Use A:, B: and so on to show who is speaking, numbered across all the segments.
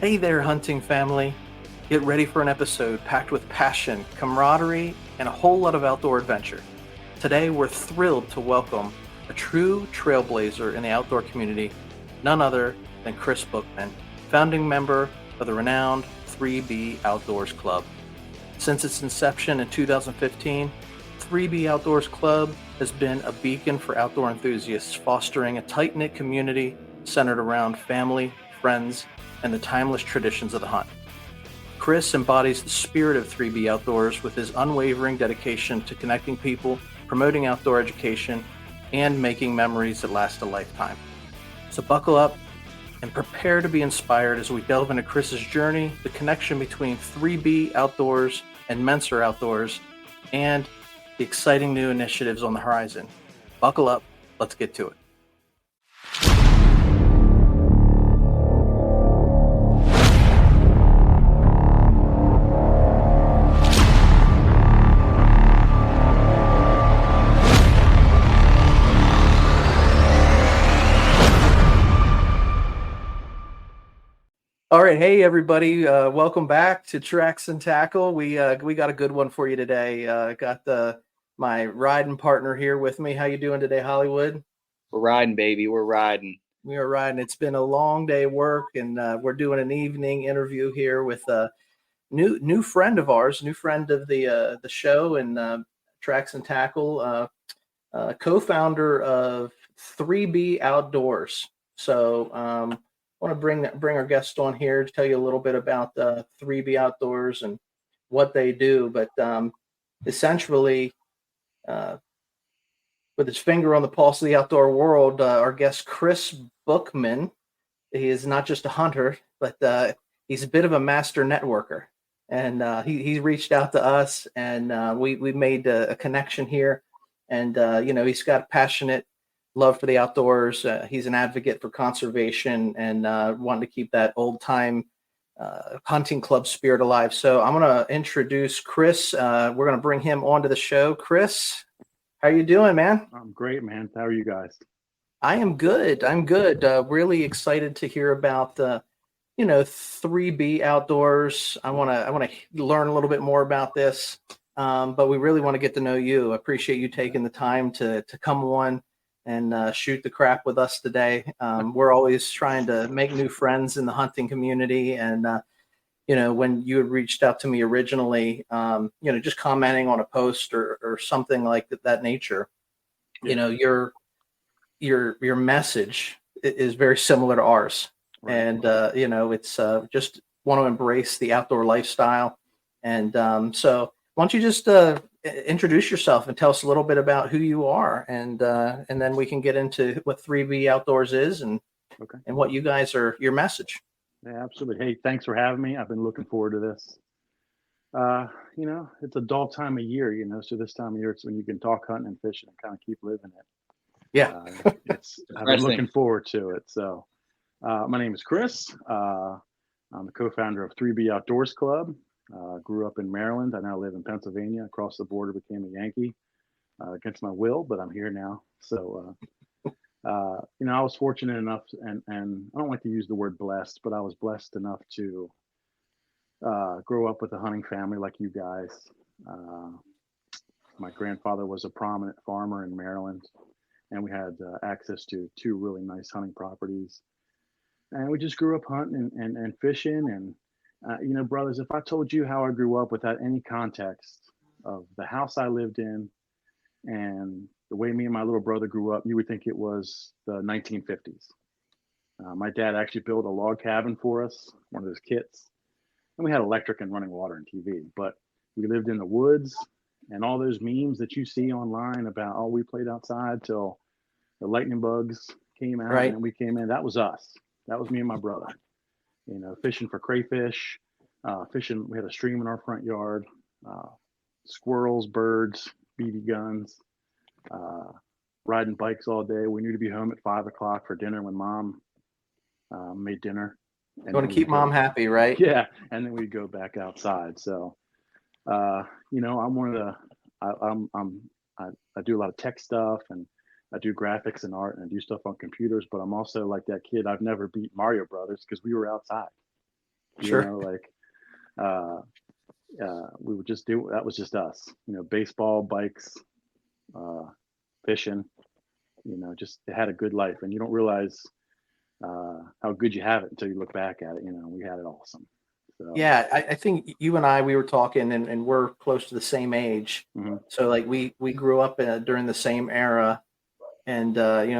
A: Hey there, hunting family. Get ready for an episode packed with passion, camaraderie, and a whole lot of outdoor adventure. Today, we're thrilled to welcome a true trailblazer in the outdoor community, none other than Kris Buchman, founding member of the renowned 3B Outdoors Club. Since its inception in 2015, 3B Outdoors Club has been a beacon for outdoor enthusiasts, fostering a tight-knit community centered around family, friends, and the timeless traditions of the hunt. Kris embodies the spirit of 3B Outdoors with his unwavering dedication to connecting people, promoting outdoor education, and making memories that last a lifetime. So buckle up and prepare to be inspired as we delve into Kris's journey, the connection between 3B Outdoors and Menser Outdoors, and the exciting new initiatives on the horizon. Buckle up, let's get to it. All right, hey everybody, welcome back to Tracks and Tackle. We got a good one for you today. Got my riding partner here with me. How you doing today, Hollywood?
B: We're riding, baby. We're riding.
A: We are riding. It's been a long day of work, and we're doing an evening interview here with a new friend of ours, new friend of the show, and Tracks and Tackle, co-founder of 3B Outdoors. So. I want to bring our guest on here to tell you a little bit about 3B Outdoors and what they do. But essentially, with his finger on the pulse of the outdoor world, our guest Kris Buchman, he is not just a hunter, but he's a bit of a master networker. And he reached out to us, and we made a connection here. And he's got passionate love for the outdoors. He's an advocate for conservation and wanting to keep that old time hunting club spirit alive. So I'm going to introduce Kris. We're going to bring him onto the show. Kris, how are you doing, man?
C: I'm great, man. How are you guys?
A: I am good. Really excited to hear about 3B Outdoors. I want to learn a little bit more about this, but we really want to get to know you. I appreciate you taking the time to come on and shoot the crap with us today. We're always trying to make new friends in the hunting community. And, when you had reached out to me originally, just commenting on a post or something like that nature, your message is very similar to ours. Right. And, it's just want to embrace the outdoor lifestyle. And so why don't you just introduce yourself and tell us a little bit about who you are, and then we can get into what 3B Outdoors is and what you guys are, your message.
C: Yeah, absolutely. Hey, thanks for having me. I've been looking forward to this. It's a dull time of year, so this time of year it's when you can talk hunting and fishing and kind of keep living it.
A: Yeah.
C: I've been looking forward to it. So my name is Kris. I'm the co-founder of 3B Outdoors Club. Grew up in Maryland. I now live in Pennsylvania. Across the border, became a Yankee against my will, but I'm here now. So, I was fortunate enough, and I don't like to use the word blessed, but I was blessed enough to grow up with a hunting family like you guys. My grandfather was a prominent farmer in Maryland, and we had access to two really nice hunting properties. And we just grew up hunting and fishing and brothers, if I told you how I grew up without any context of the house I lived in and the way me and my little brother grew up, you would think it was the 1950s. My dad actually built a log cabin for us, one of those kits, and we had electric and running water and TV, but we lived in the woods, and all those memes that you see online about, oh, we played outside till the lightning bugs came out, right, and we came in, that was us. That was me and my brother. Fishing for crayfish, fishing. We had a stream in our front yard, squirrels, birds, BB guns, riding bikes all day. We knew to be home at 5 o'clock for dinner when mom made dinner.
A: You want to keep mom happy, right?
C: Yeah, and then we'd go back outside. So, I'm one of the. I do a lot of tech stuff and I do graphics and art and I do stuff on computers, but I'm also like that kid. I've never beat Mario Brothers because we were outside. You know, like we would just do that was just us. You know, baseball, bikes, uh, fishing. You know, just they had a good life, and you don't realize how good you have it until you look back at it. You know, we had it awesome. So
A: Yeah, I think you and I, we were talking, and we're close to the same age.
C: mhm.
A: So like we grew up during the same era, and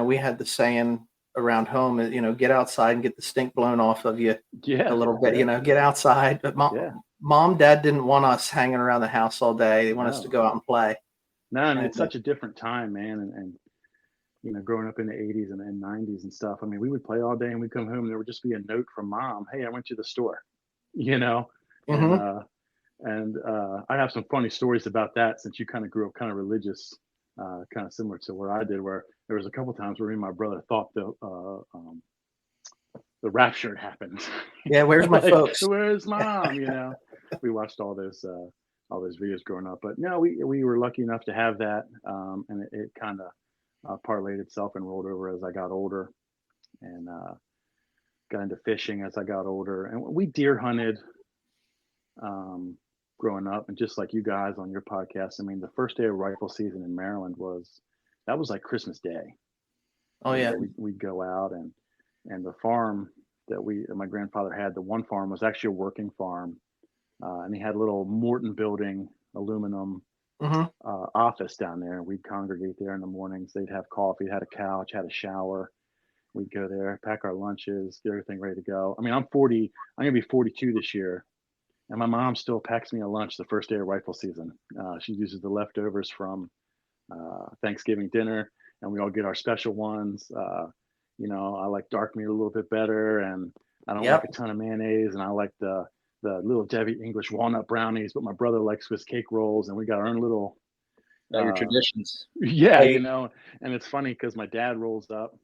A: we had the saying around home, get outside and get the stink blown off of you a
C: Yeah,
A: little bit.
C: yeah,
A: Get outside. But
C: yeah.
A: mom, dad didn't want us hanging around the house all day. They want us to
C: No,
A: go out and play.
C: no, and
A: And
C: it's such a different time, man. And you know, growing up in the 80s and 90s and stuff. I mean, we would play all day and we'd come home and there would just be a note from mom, "Hey, I went to the store," you know, and
A: mhm.
C: I have some funny stories about that since you kind of grew up kind of religious, kind of similar to where I did, where there was a couple times where me and my brother thought the rapture had happened.
A: Yeah, where's my
C: Like,
A: folks?
C: where's mom? You know, we watched all those videos growing up, but no, we were lucky enough to have that, and it kind of parlayed itself and rolled over as I got older, and got into fishing as I got older, and we deer hunted um, growing up, and just like you guys on your podcast, I mean, the first day of rifle season in Maryland was like Christmas Day.
A: Oh
C: You
A: yeah.
C: know, we'd go out and the farm that my grandfather had, the one farm was actually a working farm, and he had a little Morton building, aluminum
A: Hmm.
C: office down there. We'd congregate there in the mornings. They'd have coffee, had a couch, had a shower. We'd go there, pack our lunches, get everything ready to go. I mean, I'm 40. I'm gonna be 42 this year, and my mom still packs me a lunch the first day of rifle season. She uses the leftovers from Thanksgiving dinner, and we all get our special ones. You know, I like dark meat a little bit better, and I don't like
A: Yep.
C: a ton of mayonnaise, and I like the little Debbie English walnut brownies, but my brother likes Swiss cake rolls, and we got our own little
B: Your
C: uh,
B: traditions.
C: yeah, you
A: Hey,
C: know. And it's funny because my dad rolls up.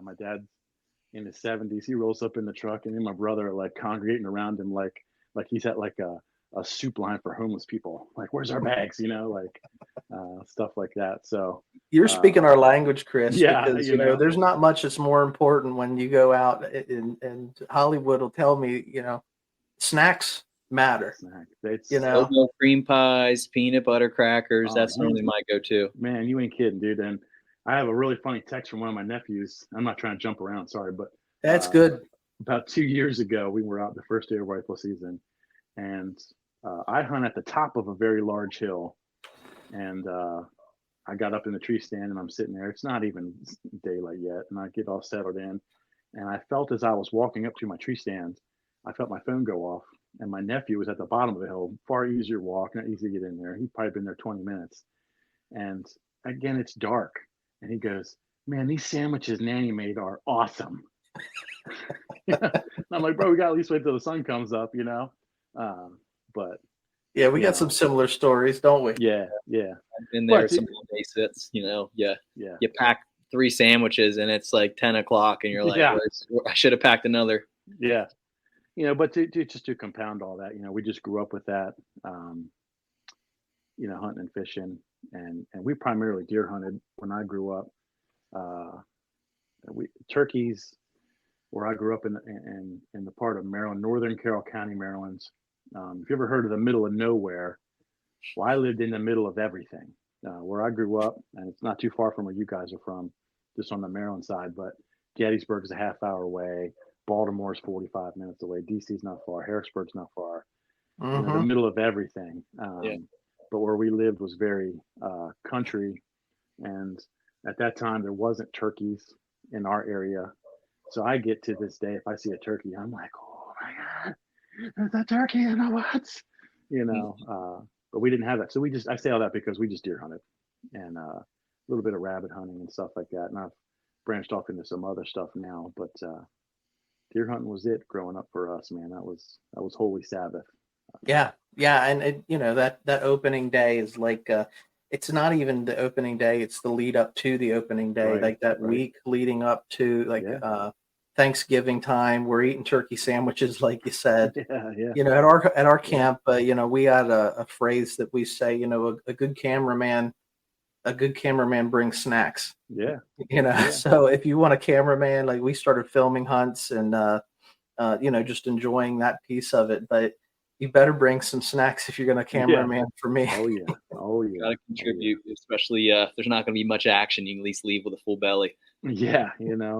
C: My dad's in his 70s. He rolls up in the truck, and me and my brother are like congregating around him, like he's at like a soup line for homeless people. Like, where's our bags? You know, like stuff like that. So,
A: you're
C: uh,
A: speaking our language, Chris,
C: yeah,
A: because
C: you know,
A: there's not much that's more important when you go out, and Hollywood will tell me, snacks matter.
C: snack.
A: You
C: It's
A: know.
B: Oatmeal cream pies, peanut butter crackers.
C: oh,
B: That's normally my go-to.
C: man, you ain't kidding, dude. And I have a really funny text from one of my nephews. I'm not trying to jump around, sorry, but
A: That's
C: uh,
A: good.
C: about 2 years ago, we were out the first day of rifle season, and I hunt at the top of a very large hill, and I got up in the tree stand and I'm sitting there. It's not even daylight yet, and I get all settled in, and I felt as I was walking up to my tree stand, I felt my phone go off, and my nephew was at the bottom of the hill, far easier walk, not easy to get in there. He'd probably been there 20 minutes, and again, it's dark, and he goes, "Man, these sandwiches Nanny made are awesome." And I'm like, "Bro, we got to at least wait till the sun comes up, you know." Um, but
A: Yeah, we
C: you
A: got some
C: know,
A: similar stories, don't we?
C: yeah, yeah,
B: I've been there
C: but
B: some days that's, yeah.
C: yeah,
B: You pack 3 sandwiches and it's like 10 o'clock and you're like,
C: yeah,
B: I should have packed another.
C: yeah. You know, but to compound all that, you know, we just grew up with that, um, you know, hunting and fishing, and we primarily deer hunted when I grew up. Uh, we turkeys where I grew up in the part of Maryland, northern Carroll County, Maryland. If you ever heard of the middle of nowhere, well, I lived in the middle of everything. Where I grew up, and it's not too far from where you guys are from, just on the Maryland side, but Gettysburg is a half hour away. Baltimore's 45 minutes away. DC's not far. Harrisburg's not far. You know, the
A: Hmm.
C: middle of everything.
B: Yeah.
C: But where we lived was very country, and at that time there wasn't turkeys in our area. So I get to this day, if I see a turkey, I'm like, oh my god, there's a turkey in the woods, you
B: Mm.
C: know. But we didn't have that, so I say all that because we just deer hunted and a little bit of rabbit hunting and stuff like that. And I've branched off into some other stuff now, but deer hunting was it growing up for us, man. That was holy Sabbath.
A: Yeah, yeah, and that opening day is like it's not even the opening day; it's the lead up to the opening day,
C: Right,
A: like that
C: right,
A: week leading up to like
C: yeah,
A: Thanksgiving time. We're eating turkey sandwiches, like you said.
C: yeah, yeah,
A: At our
C: yeah,
A: camp, we had a phrase that we say, a good cameraman brings snacks.
C: yeah,
A: You know,
C: yeah,
A: so if you want a cameraman, like we started filming hunts and just enjoying that piece of it. But you better bring some snacks if you're going to cameraman for me.
C: Oh yeah.
B: Got to contribute, especially if there's not going to be much action. You can at least leave with a full belly.
C: Yeah,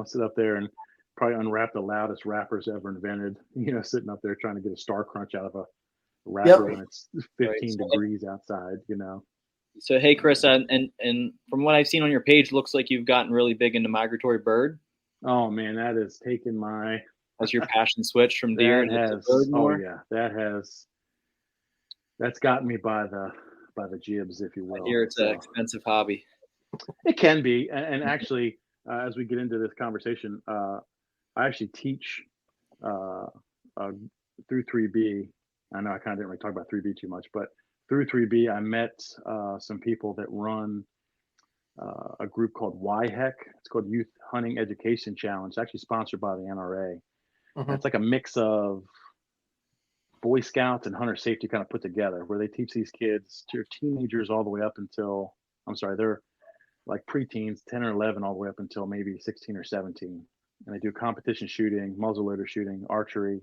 C: sit up there and probably unwrap the loudest wrappers ever invented. Sitting up there trying to get a Star Crunch out of a wrapper when it's 15 degrees outside.
B: So hey, Kris, and from what I've seen on your page, looks like you've gotten really big into migratory bird.
C: Oh man, that has taken my.
B: Has your passion switched from deer to bird more?
C: Oh yeah, that's gotten me by the jibs, if you will.
B: I hear it's an expensive hobby.
C: It can be, and actually, as we get into this conversation, I actually teach through 3B. I know I kind of didn't really talk about 3B too much, but through 3B, I met some people that run a group called YHEC. It's called Youth Hunting Education Challenge. It's actually sponsored by the NRA. Mm-hmm. It's like a mix of Boy Scouts and hunter safety kind of put together, where they teach these kids, they're teenagers all the way up until, they're like preteens, 10 or 11, all the way up until maybe 16 or 17. And they do competition shooting, muzzleloader shooting, archery.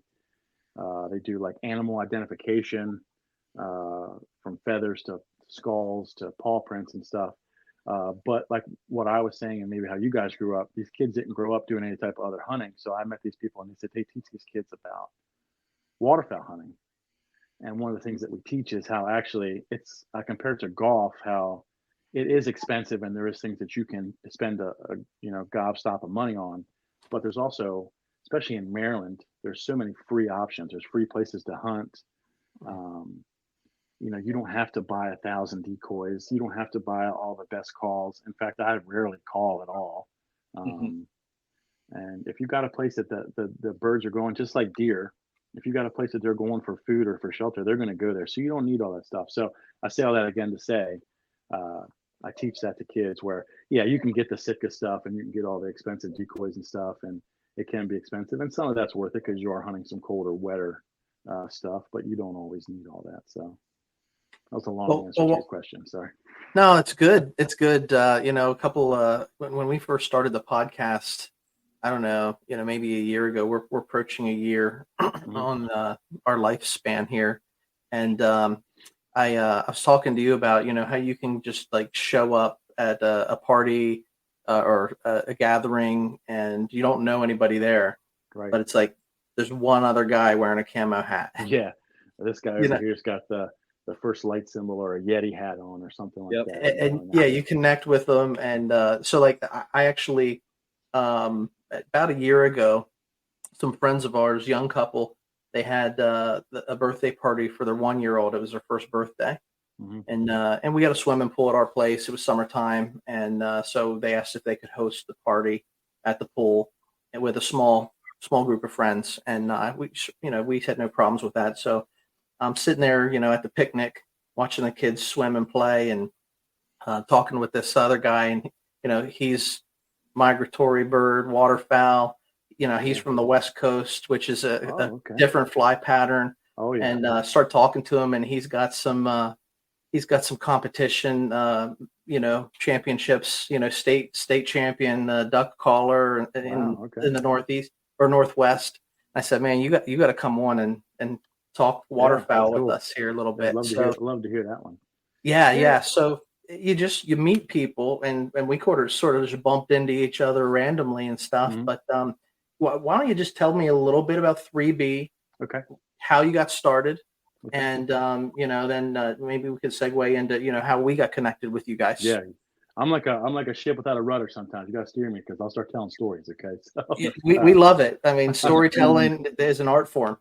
C: They do like animal identification, from feathers to skulls to paw prints and stuff. But like what I was saying, and maybe how you guys grew up, these kids didn't grow up doing any type of other hunting. So I met these people and they said they teach these kids about waterfowl hunting. And one of the things that we teach is how actually I compare it to golf, how it is expensive and there is things that you can spend a gobstop of money on. But there's also, especially in Maryland, there's so many free options. There's free places to hunt. You don't have to buy 1,000 decoys. You don't have to buy all the best calls. In fact, I rarely call at all. And if you got a place that the birds are going, just like deer, if you got a place that they're going for food or for shelter, they're going to go there. So you don't need all that stuff. So I say all that again to say, I teach that to kids where, yeah, you can get the Sitka stuff and you can get all the expensive decoys and stuff, and it can be expensive. And some of that's worth it because you are hunting some colder, wetter stuff, but you don't always need all that. So that was a long answer to your question. Sorry.
A: No, it's good. It's good. A couple, when we first started the podcast, I don't know, maybe a year ago, we're approaching a year on our lifespan here. And I was talking to you about, how you can just like show up at a party or a gathering and you don't know anybody there. Right. But it's like there's one other guy wearing a camo hat.
C: Yeah. This guy over here's got the first light symbol or a Yeti hat on or something like that.
A: And you connect with them. And so like I actually, about a year ago, some friends of ours, young couple, they had a birthday party for their 1-year-old. It was their first birthday. And we had a swimming pool at our place. It was summertime. And so they asked if they could host the party at the pool and with a small group of friends. And we had no problems with that. So I'm sitting there, at the picnic, watching the kids swim and play and talking with this other guy. And, he's migratory bird, waterfowl. He's from the West Coast, which is a different fly pattern. Oh, yeah. And start talking to him, and he's got some competition, championships, state champion duck caller in the Northeast or Northwest. I said, man, you got to come on and talk waterfowl with us here a little bit.
C: I'd love to hear that one.
A: Yeah. So you meet people and we sort of just bumped into each other randomly and stuff. But why don't you just tell me a little bit about 3B?
C: Okay.
A: How you got started, and then maybe we could segue into how we got connected with you guys.
C: Yeah, I'm like a ship without a rudder. Sometimes you got to steer me because I'll start telling stories. Okay, so
A: we love it. I mean, storytelling is an art form.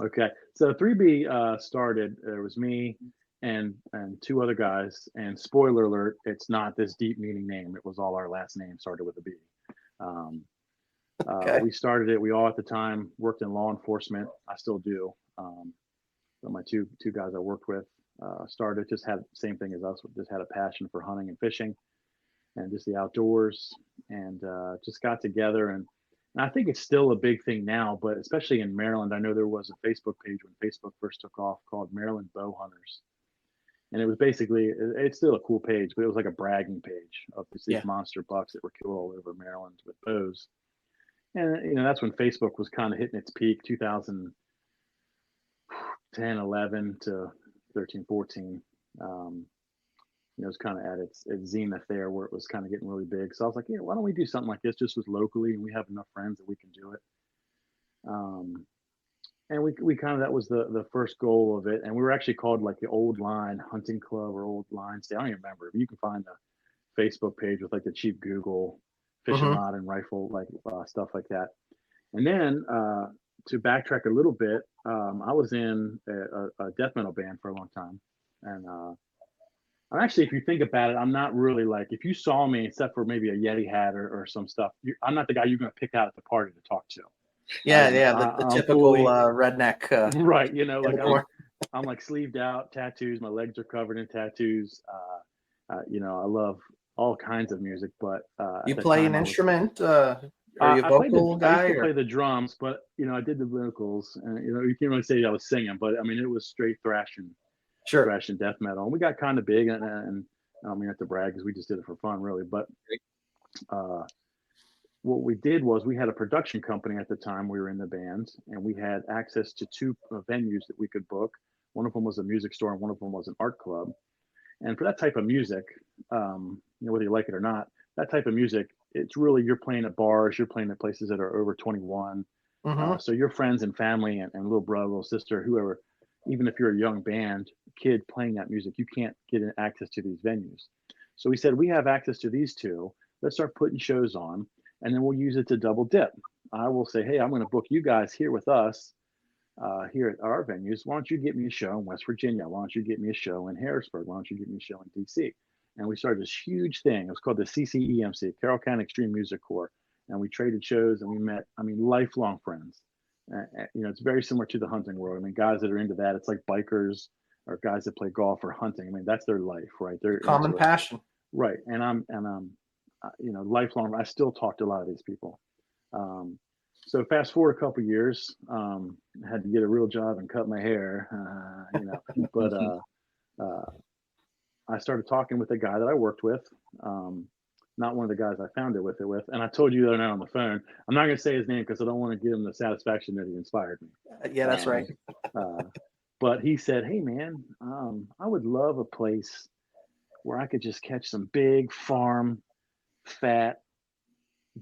C: Okay, so 3B started. It was me and two other guys. And spoiler alert, it's not this deep meaning name. It was all our last name started with a B. We started it. We all at the time worked in law enforcement. I still do. But my two guys I worked with started, just had the same thing as us, just had a passion for hunting and fishing and just the outdoors, and just got together. And I think it's still a big thing now, but especially in Maryland, I know there was a Facebook page when Facebook first took off called Maryland Bow Hunters. And it was basically, it's still a cool page, but it was like a bragging page of these monster bucks that were killed all over Maryland with bows. And that's when Facebook was kind of hitting its peak, 2010, 11 to 13, 14. It was kind of at its zenith there, where it was kind of getting really big. So I was like, yeah, why don't we do something like this just with locally, and we have enough friends that we can do it. And we kind of, that was the first goal of it. And we were actually called like the Old Line Hunting Club or Old Line State. I don't even remember. You can find a Facebook page with like the cheap Google fishing
A: Mhm.
C: rod and rifle, like stuff like that. And then to backtrack a little bit, I was in a death metal band for a long time. And I'm actually, if you think about it, I'm not really like, if you saw me, except for maybe a Yeti hat or some stuff, I'm not the guy you're going to pick out at the party to talk to.
A: Yeah, the
C: I'm
A: typical
C: fully
A: redneck
C: right.
A: in the corner.
C: I'm like sleeved out, tattoos. My legs are covered in tattoos. I love all kinds of music, but
A: You
C: at the
A: play an
C: time I was.
A: instrument? Are you a vocal
C: I used
A: guy
C: to
A: or?
C: play the drums, but I did the vocals, and you can't really say I was singing, but I mean it was straight
A: Sure.
C: thrash and death metal, and we got kind of big, and I don't mean not to brag because we just did it for fun, really, but uh, what we did was we had a production company at the time we were in the band, and we had access to two venues that we could book. One of them was a music store, and one of them was an art club. And for that type of music, whether you like it or not, that type of music, it's really, you're playing at bars, you're playing at places that are over 21.
A: Mm-hmm.
C: So your friends and family and little brother, little sister, whoever, even if you're a young band kid playing that music, you can't get access to these venues. So we said, we have access to these two. Let's start putting shows on, and then we'll use it to double dip. I will say, hey, I'm going to book you guys here with us here at our venues. Why don't you get me a show in West Virginia? Why don't you get me a show in Harrisburg? Why don't you get me a show in DC? And we started this huge thing. It was called the CCEMC, Carroll County Extreme Music Corps. And we traded shows, and we met, lifelong friends. It's very similar to the hunting world. I mean, guys that are into that, it's like bikers or guys that play golf or hunting. I mean, that's their life, right? They're
A: Common
C: into it.
A: passion.
C: Right. And I'm lifelong. I still talk to a lot of these people. So fast forward a couple years, I had to get a real job and cut my hair, but I started talking with a guy that I worked with, not one of the guys I found it with. And I told you the other night on the phone, I'm not going to say his name because I don't want to give him the satisfaction that he inspired me.
A: Yeah, that's right.
C: But he said, hey man, I would love a place where I could just catch some big farm fat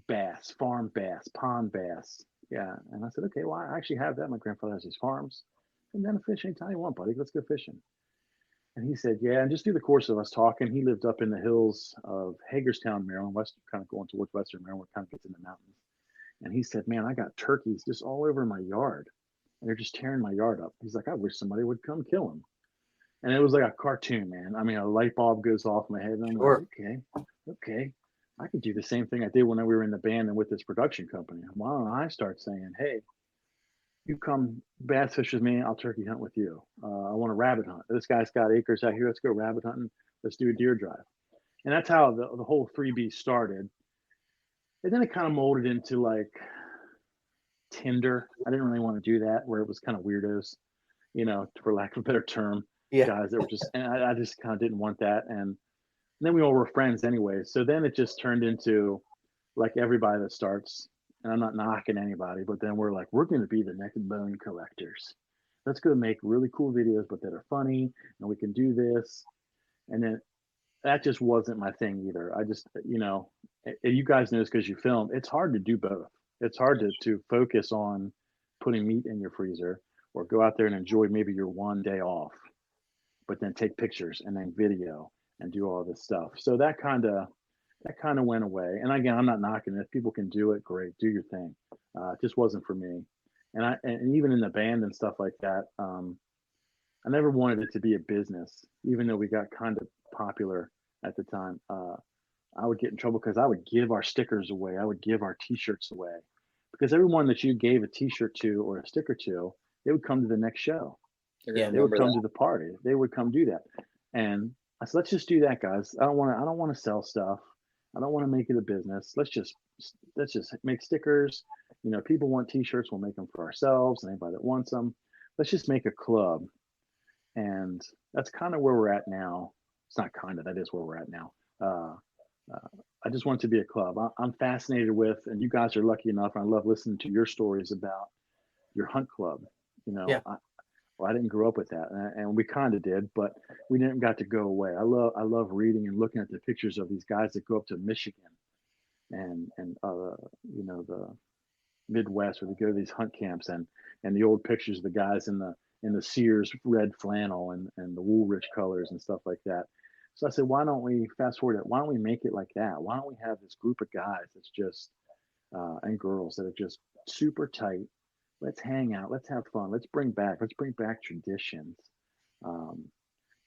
C: bass, farm bass, pond bass. Yeah. And I said, okay, well, I actually have that. My grandfather has these farms. And then fish anytime you want, buddy. Let's go fishing. And he said, yeah. And just through the course of us talking, he lived up in the hills of Hagerstown, Maryland, kind of going towards Western Maryland, kind of gets in the mountains. And he said, man, I got turkeys just all over my yard. And they're just tearing my yard up. He's like, I wish somebody would come kill them. And it was like a cartoon, man. I mean, a light bulb goes off in my head. And I'm
A: Sure.
C: like, okay. I could do the same thing I did when we were in the band and with this production company. Why don't I start saying, hey, you come bass fish with me, I'll turkey hunt with you. I want to rabbit hunt. This guy's got acres out here. Let's go rabbit hunting. Let's do a deer drive. And that's how the whole 3B started. And then it kind of molded into like Tinder. I didn't really want to do that, where it was kind of weirdos, for lack of a better term,
A: Yeah.
C: guys that were just, and I just kind of didn't want that. And then we all were friends anyway. So then it just turned into like everybody that starts, and I'm not knocking anybody, but then we're like, we're going to be the next bone collectors. Let's go make really cool videos, but that are funny, and we can do this. And then that just wasn't my thing either. I just, and you guys know this because you film, it's hard to do both. It's hard to focus on putting meat in your freezer or go out there and enjoy maybe your one day off, but then take pictures and then video and do all this stuff. So that kind of went away. And again, I'm not knocking it. If people can do it, great, do your thing. It just wasn't for me. And even in the band and stuff like that, I never wanted it to be a business, even though we got kind of popular at the time. I would get in trouble because I would give our stickers away. I would give our T-shirts away because everyone that you gave a T-shirt to or a sticker to, they would come to the next show.
B: Yeah,
C: they would come to the party. They would come do that. And I said, let's just do that, guys. I don't want to sell stuff. I don't want to make it a business. Let's just make stickers. People want T-shirts. We'll make them for ourselves and anybody that wants them. Let's just make a club. And that's kind of where we're at now. It's not kind of, that is where we're at now. I just want it to be a club. I'm fascinated with, and you guys are lucky enough. And I love listening to your stories about your hunt club. You
A: Yeah.
C: know, well, I didn't grow up with that, and we kind of did, but we didn't got to go away. I love reading and looking at the pictures of these guys that go up to Michigan and the Midwest, where they go to these hunt camps, and the old pictures of the guys in the Sears red flannel and the Woolrich colors and stuff like that. So I said, why don't we fast forward it? Why don't we make it like that? Why don't we have this group of guys that's just and girls that are just super tight? Let's hang out. Let's have fun. Let's bring back traditions. Um,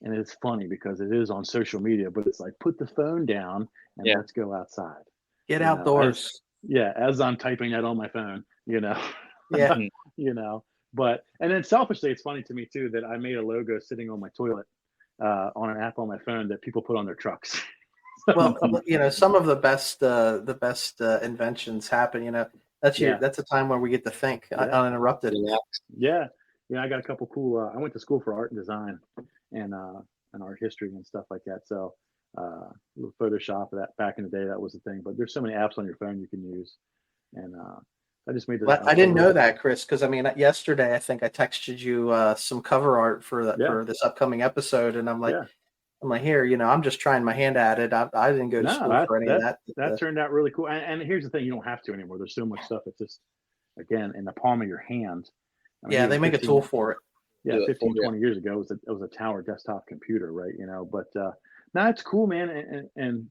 C: and it's funny because it is on social media, but it's like put the phone down and
B: Yeah.
C: let's go outside.
A: Get
C: You know,
A: outdoors.
C: as I'm typing that on my phone,
A: Yeah.
C: But and then selfishly, it's funny to me too that I made a logo sitting on my toilet on an app on my phone that people put on their trucks.
A: Well, some of the best inventions happen. That's
C: Yeah.
A: that's a time where we get to think
C: Yeah.
A: uninterrupted.
C: Yeah, I got a couple cool. I went to school for art and design, and art history and stuff like that. So, little Photoshop of that back in the day, that was the thing. But there's so many apps on your phone you can use, and I just made this.
A: Well, I didn't know that, Chris, because yesterday I think I texted you some cover art for this upcoming episode, and I'm like, here, I'm just trying my hand at it. I didn't go to school for any of that.
C: That turned out really cool. And here's the thing: you don't have to anymore. There's so much stuff. It's just again in the palm of your hand. I mean,
A: they make a tool for it.
C: Yeah, 15, 20 years ago, it was a tower desktop computer, right? But now it's cool, man. And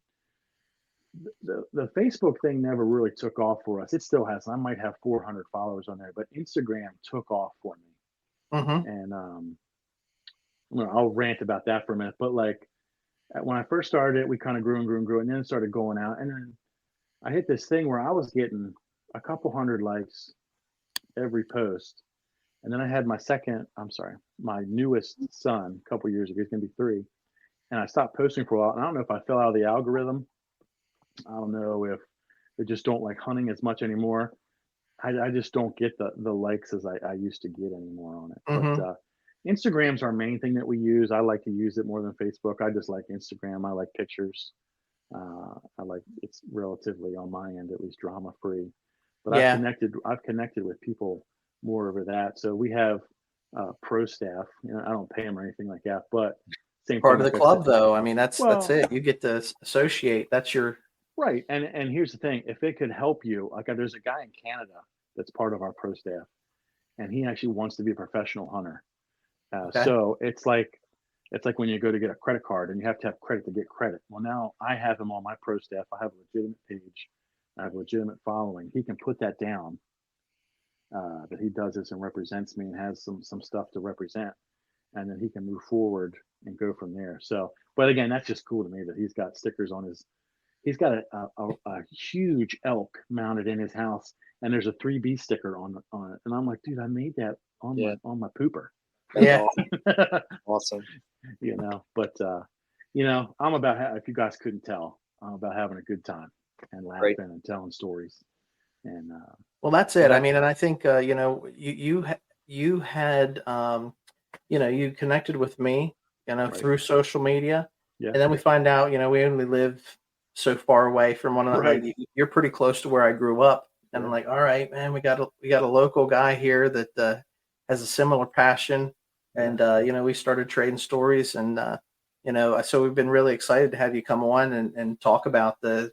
C: the Facebook thing never really took off for us. It still has. I might have 400 followers on there, but Instagram took off for me.
A: Mm-hmm.
C: And I'll rant about that for a minute. But like when I first started it, we kind of grew and grew and grew, and then it started going out. And then I hit this thing where I was getting a couple hundred likes every post. And then I had my newest son a couple years ago. He's going to be 3. And I stopped posting for a while. And I don't know if I fell out of the algorithm. I don't know if they just don't like hunting as much anymore. I just don't get the likes as I used to get anymore on it.
A: Mm-hmm.
C: But Instagram's our main thing that we use. I like to use it more than Facebook. I just like Instagram. I like pictures. It's relatively, on my end at least, drama free. But I've connected with people more over that. So we have pro staff. I don't pay them or anything like that, but same
A: part
C: thing,
A: of the club though. I mean, that's it. You get to associate. That's your
C: right. And here's the thing: if it could help you, like there's a guy in Canada that's part of our pro staff, and he actually wants to be a professional hunter. So it's like when you go to get a credit card and you have to have credit to get credit. Well, now I have him on my pro staff. I have a legitimate page. I have a legitimate following. He can put that down. That he does this and represents me and has some stuff to represent, and then he can move forward and go from there. So, but again, that's just cool to me that he's got stickers on he's got a huge elk mounted in his house, and there's a 3B sticker on it, and I'm like, dude, I made that on my pooper.
A: Yeah.
B: Awesome.
C: But I'm about if you guys couldn't tell, I'm about having a good time and laughing and telling stories. And
A: well, that's it. I mean, and I think you had you connected with me, through social media, and then we find out we only live so far away from one another.
C: Right.
A: Like, you're pretty close to where I grew up, and I'm like, all right, man, we got a local guy here that has a similar passion, and we started trading stories, and so we've been really excited to have you come on and talk about the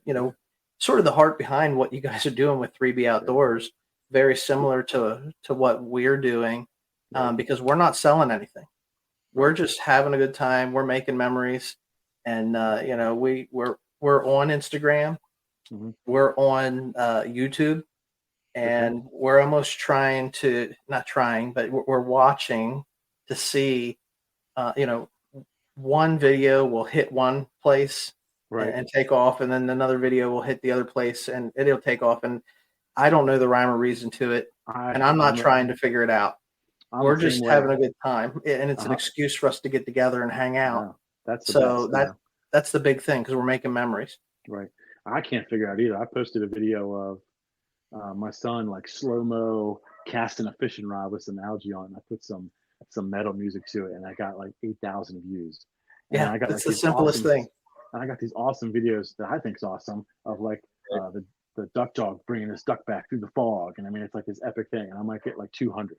A: sort of the heart behind what you guys are doing with 3B Outdoors. Very similar to what we're doing, because we're not selling anything. We're just having a good time. We're making memories, and we're on Instagram, we're on YouTube, and we're almost we're watching to see, one video will hit one place. Right. And take off, and then another video will hit the other place, and it'll take off. And I don't know the rhyme or reason to it, and I'm not trying to figure it out. We're just having a good time, and it's an excuse for us to get together and hang out. That's the big thing, because we're making memories.
C: Right. I can't figure out either. I posted a video of my son like slow-mo casting a fishing rod with some algae on. I put some metal music to it, and I got like 8,000 views. And
A: I got it's the simplest thing.
C: And I got these awesome videos that I think is awesome of like the duck dog bringing this duck back through the fog. And I mean, it's like this epic thing. And I might get like 200.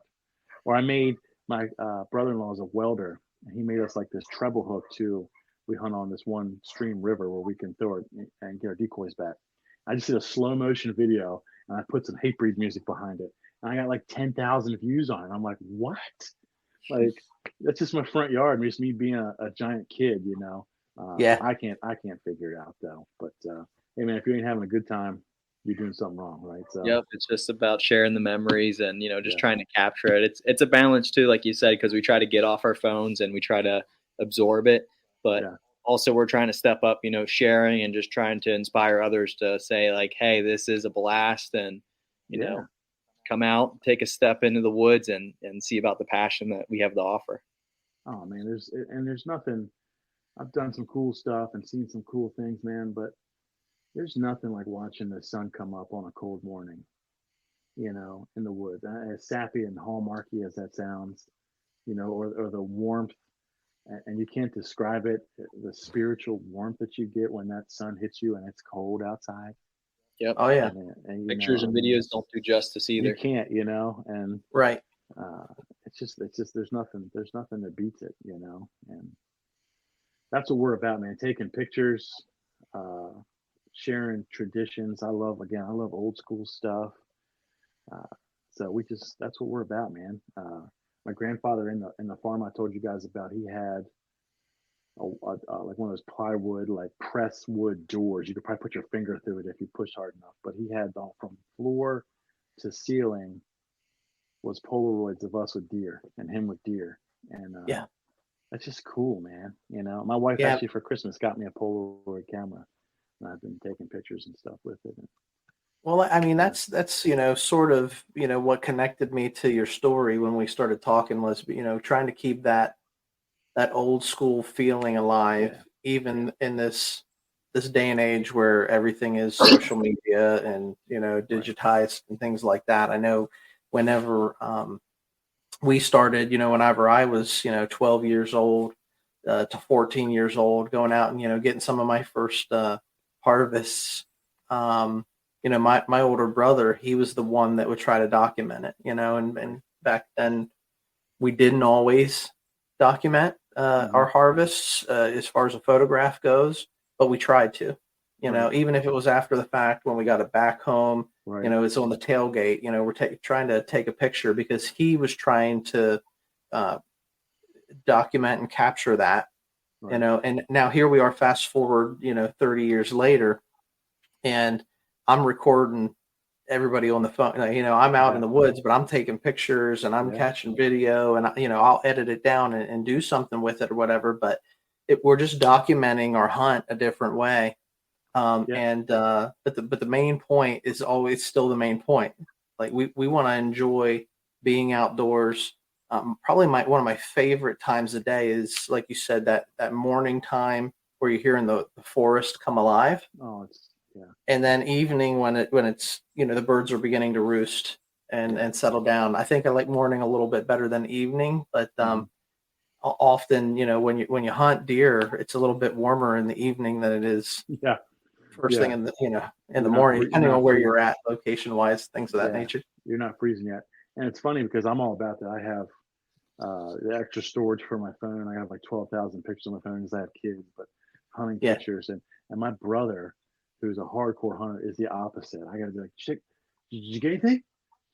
C: Or I made my brother-in-law is a welder, and he made us like this treble hook too. We hunt on this one stream river where we can throw it and get our decoys back. I just did a slow motion video and I put some Hatebreed music behind it. And I got like 10,000 views on it. I'm like, what? Like, that's just my front yard. Just me being a giant kid, you know.
A: Yeah.
C: I can't figure it out though. But hey man, if you ain't having a good time, you're doing something wrong, right? So
B: Yep, it's just about sharing the memories and just
C: Yeah.
B: trying to capture it. It's a balance too, like you said, because we try to get off our phones and we try to absorb it, but
C: Yeah.
B: also we're trying to step up, sharing and just trying to inspire others to say like, hey, this is a blast, and come out, take a step into the woods and see about the passion that we have to offer.
C: Oh man, there's nothing. I've done some cool stuff and seen some cool things, man, but there's nothing like watching the sun come up on a cold morning, in the woods. As sappy and hallmarky as that sounds, or the warmth, and you can't describe it, the spiritual warmth that you get when that sun hits you and it's cold outside.
B: Yep.
A: Oh yeah.
C: And
B: Pictures and videos don't do justice either.
C: You can't, and
A: Right.
C: it's just there's nothing that beats it, and that's what we're about, man. Taking pictures, sharing traditions. I love old school stuff. So that's what we're about, man. My grandfather in the farm I told you guys about, he had like one of those plywood, like press wood doors. You could probably put your finger through it if you push hard enough. But he had from floor to ceiling was Polaroids of us with deer and him with deer. And
A: Yeah.
C: that's just cool, man. My wife
A: Yeah.
C: actually for Christmas got me a Polaroid camera, and I've been taking pictures and stuff with it.
A: Well, I mean, that's sort of, what connected me to your story when we started talking was, trying to keep that old school feeling alive, even in this day and age where everything is social media and, digitized and things like that. I know whenever we started, whenever I was, 12 years old to 14 years old, going out and, getting some of my first harvests, my older brother, he was the one that would try to document it, and back then we didn't always document our harvests as far as a photograph goes, but we tried to, even if it was after the fact when we got it back home, it's on the tailgate, we're trying to take a picture because he was trying to document and capture that, and now here we are, fast forward, 30 years later, and I'm recording everybody on the phone. I'm out in the woods, but I'm taking pictures and I'm catching video, and I'll edit it down and do something with it or whatever. But we're just documenting our hunt a different way. But the main point is always still the main point. Like we want to enjoy being outdoors. Probably one of my favorite times of day is, like you said, that morning time where you're hearing the forest come alive.
C: Oh,
A: and then evening when it's the birds are beginning to roost and settle down. I think I like morning a little bit better than evening, but often when you hunt deer, it's a little bit warmer in the evening than it is first thing in the morning, depending on where you're at, location wise, things of that nature.
C: You're not freezing yet, and it's funny because I'm all about that. I have the extra storage for my phone. I have like 12,000 pictures on my phone because I have kids, but hunting pictures, and my brother, who's a hardcore hunter, is the opposite. I gotta be like, chick, did you get anything?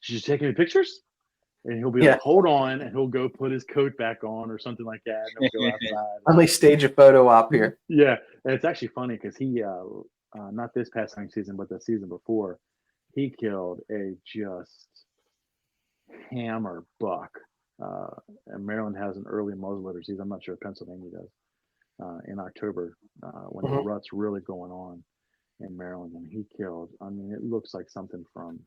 C: Did you take any pictures? And he'll be like, hold on, and he'll go put his coat back on or something like that, and he'll go outside.
A: Let me stage a photo op here.
C: Yeah, and it's actually funny because he, not this past hunting season, but the season before, he killed a just hammer buck. And Maryland has an early muzzleloader season. I'm not sure if Pennsylvania does. In October, when the rut's really going on in Maryland, and he killed. I mean, it looks like something from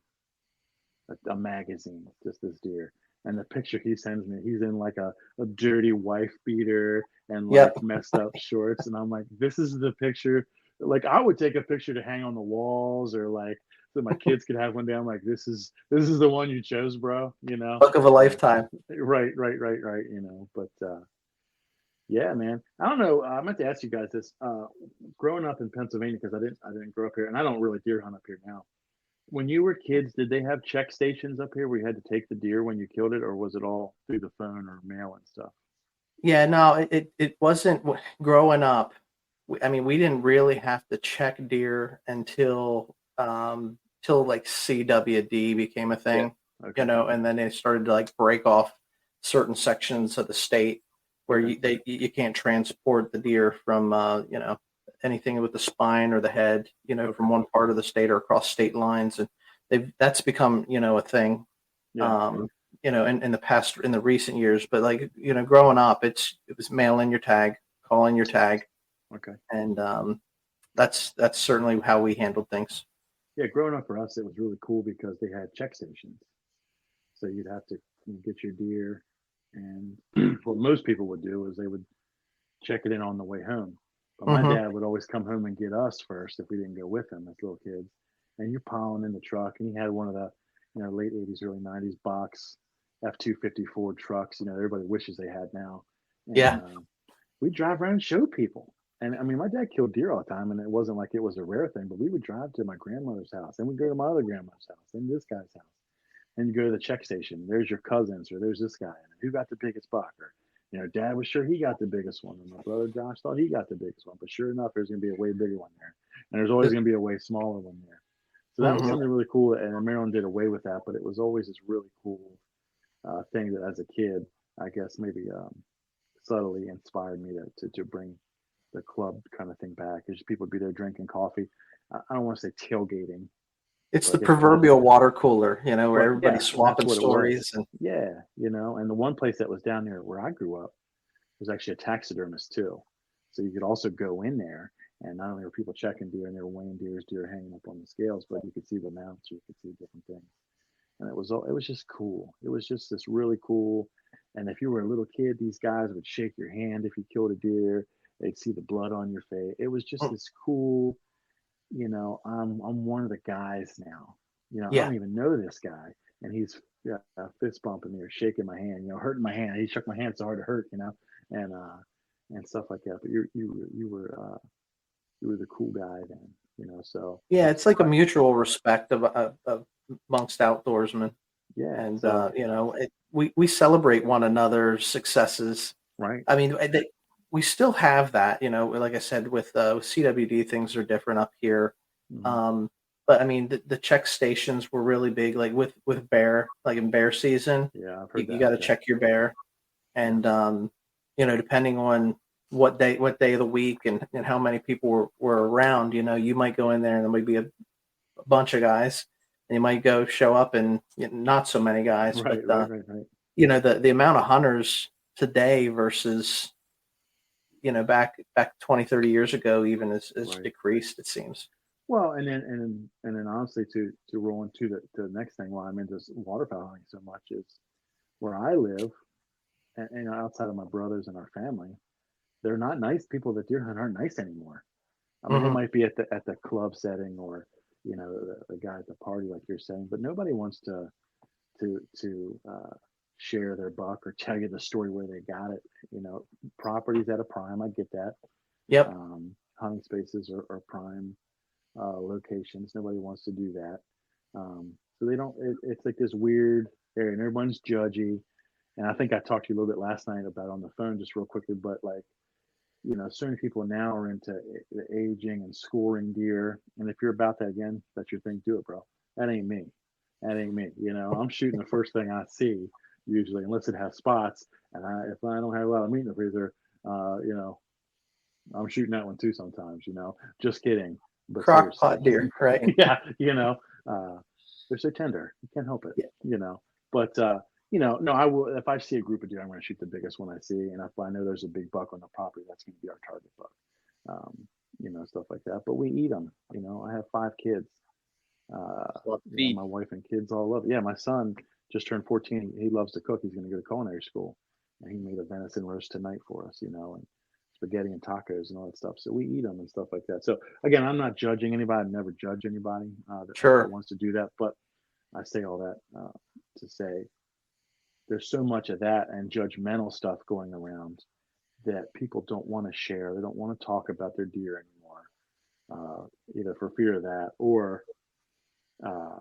C: a magazine. Just this deer, and the picture he sends me, he's in like a dirty wife beater and like messed up shorts, and I'm like, this is the picture. Like I would take a picture to hang on the walls, or like so my kids could have one day. I'm like, this is the one you chose, bro.
A: Book of a lifetime.
C: Right. But Yeah, man. I don't know. I meant to ask you guys this. Growing up in Pennsylvania, because I didn't grow up here, and I don't really deer hunt up here now. When you were kids, did they have check stations up here where you had to take the deer when you killed it, or was it all through the phone or mail and stuff?
A: Yeah, no, it wasn't growing up. I mean, we didn't really have to check deer until till like CWD became a
C: Yeah.
A: thing,
C: Okay.
A: and then they started to like break off certain sections of the state where
C: Okay.
A: you can't transport the deer from anything with the spine or the head,
C: Okay.
A: from one part of the state or across state lines, and that's become a thing.
C: Yeah.
A: um, in the past, in the recent years. But like, growing up, it was mail in your tag, call in your tag,
C: Okay.
A: and that's certainly how we handled things.
C: Yeah. Growing up for us, it was really cool because they had check stations. So you'd have to get your deer, and what most people would do is they would check it in on the way home. But my
A: Hmm.
C: dad would always come home and get us first if we didn't go with him as little kids. And you're piling in the truck, and he had one of the, late '80s, early '90s box F-250 Ford trucks. Everybody wishes they had now. And
A: Yeah.
C: we drive around and show people. And I mean, my dad killed deer all the time, and it wasn't like it was a rare thing. But we would drive to my grandmother's house, then we'd go to my other grandmother's house, then this guy's house, and you go to the check station. There's your cousins, or there's this guy, and who got the biggest buck, or Dad was sure he got the biggest one, and my brother Josh thought he got the biggest one, but sure enough, there's going to be a way bigger one there, and there's always going to be a way smaller one there. So that was
A: Hmm.
C: something really cool, and Maryland did away with that, but it was always this really cool thing that, as a kid, I guess maybe subtly inspired me to bring the club kind of thing back. Because people would be there drinking coffee. I don't want to say tailgating,
A: It's the
C: but it's kind of
A: proverbial water cooler, where
C: well,
A: everybody's
C: yeah, that's
A: swapping
C: what it was.
A: stories. And
C: Yeah, and the one place that was down there where I grew up was actually a taxidermist too. So you could also go in there, and not only were people checking deer and they were weighing deer hanging up on the scales, but you could see the mounts, you could see different things, and it was just cool. It was just this really cool. And if you were a little kid, these guys would shake your hand if you killed a deer. They'd see the blood on your face. It was just this cool. I'm one of the guys now. I
A: yeah,
C: don't even know this guy, and he's, yeah, fist bumping me or shaking my hand, hurting my hand. He shook my hand so hard it hurt, and and stuff like that. But you were the cool guy then, So
A: yeah, it's like a
C: I,
A: mutual respect of amongst outdoorsmen.
C: yeah,
A: And
C: so
A: we celebrate one another's successes.
C: right,
A: I mean, we still have that. Like I said, with CWD, things are different up here.
C: hmm
A: Um, but I mean, the check stations were really big. Like with bear, like in bear season,
C: yeah, I've heard
A: you
C: that.
A: got to
C: Yeah,
A: check your bear,
C: yeah,
A: and depending on what day of the week and how many people were around, you might go in there and there might be a bunch of guys, and you might go show up and not so many guys. But
C: right.
A: the amount of hunters today versus back 20, 30 years ago even is
C: Right.
A: decreased, it seems.
C: Well, and then honestly, to roll into the next thing, why I'm into waterfowl hunting so much is where I live, and outside of my brothers and our family, they're not nice. People that deer hunt aren't nice anymore. I mean, they
A: Hmm.
C: might be at the club setting, or the guy at the party, like you're saying, but nobody wants to share their buck or tell you the story where they got it. Properties at a prime, I get that.
A: Yep.
C: Hunting spaces are prime locations. Nobody wants to do that. So they don't. It's like this weird area, and everyone's judgy. And I think I talked to you a little bit last night about on the phone, just real quickly. But like, so many people now are into the aging and scoring deer. And if you're about that again, that's your thing. Do it, bro. That ain't me. That ain't me. I'm shooting the first thing I see usually, unless it has spots. And if I don't have a lot of meat in the freezer, I'm shooting that one too sometimes. Just kidding. But
A: Crock
C: seriously,
A: pot deer, right?
C: yeah, uh, they're so tender. You can't help it,
A: Yeah.
C: But no, I will. If I see a group of deer, I'm going to shoot the biggest one I see, and if I know there's a big buck on the property, that's going to be our target buck. Stuff like that. But we eat them. I have 5 kids.
B: Love to feed.
C: My wife and kids all love it. Yeah, my son just turned 14. He loves to cook. He's going to go to culinary school, and he made a venison roast tonight for us. And spaghetti and tacos and all that stuff. So we eat them and stuff like that. So again, I'm not judging anybody. I never judge anybody that
A: Sure.
C: wants to do that. But I say all that to say there's so much of that and judgmental stuff going around that people don't want to share. They don't want to talk about their deer anymore, either for fear of that or uh,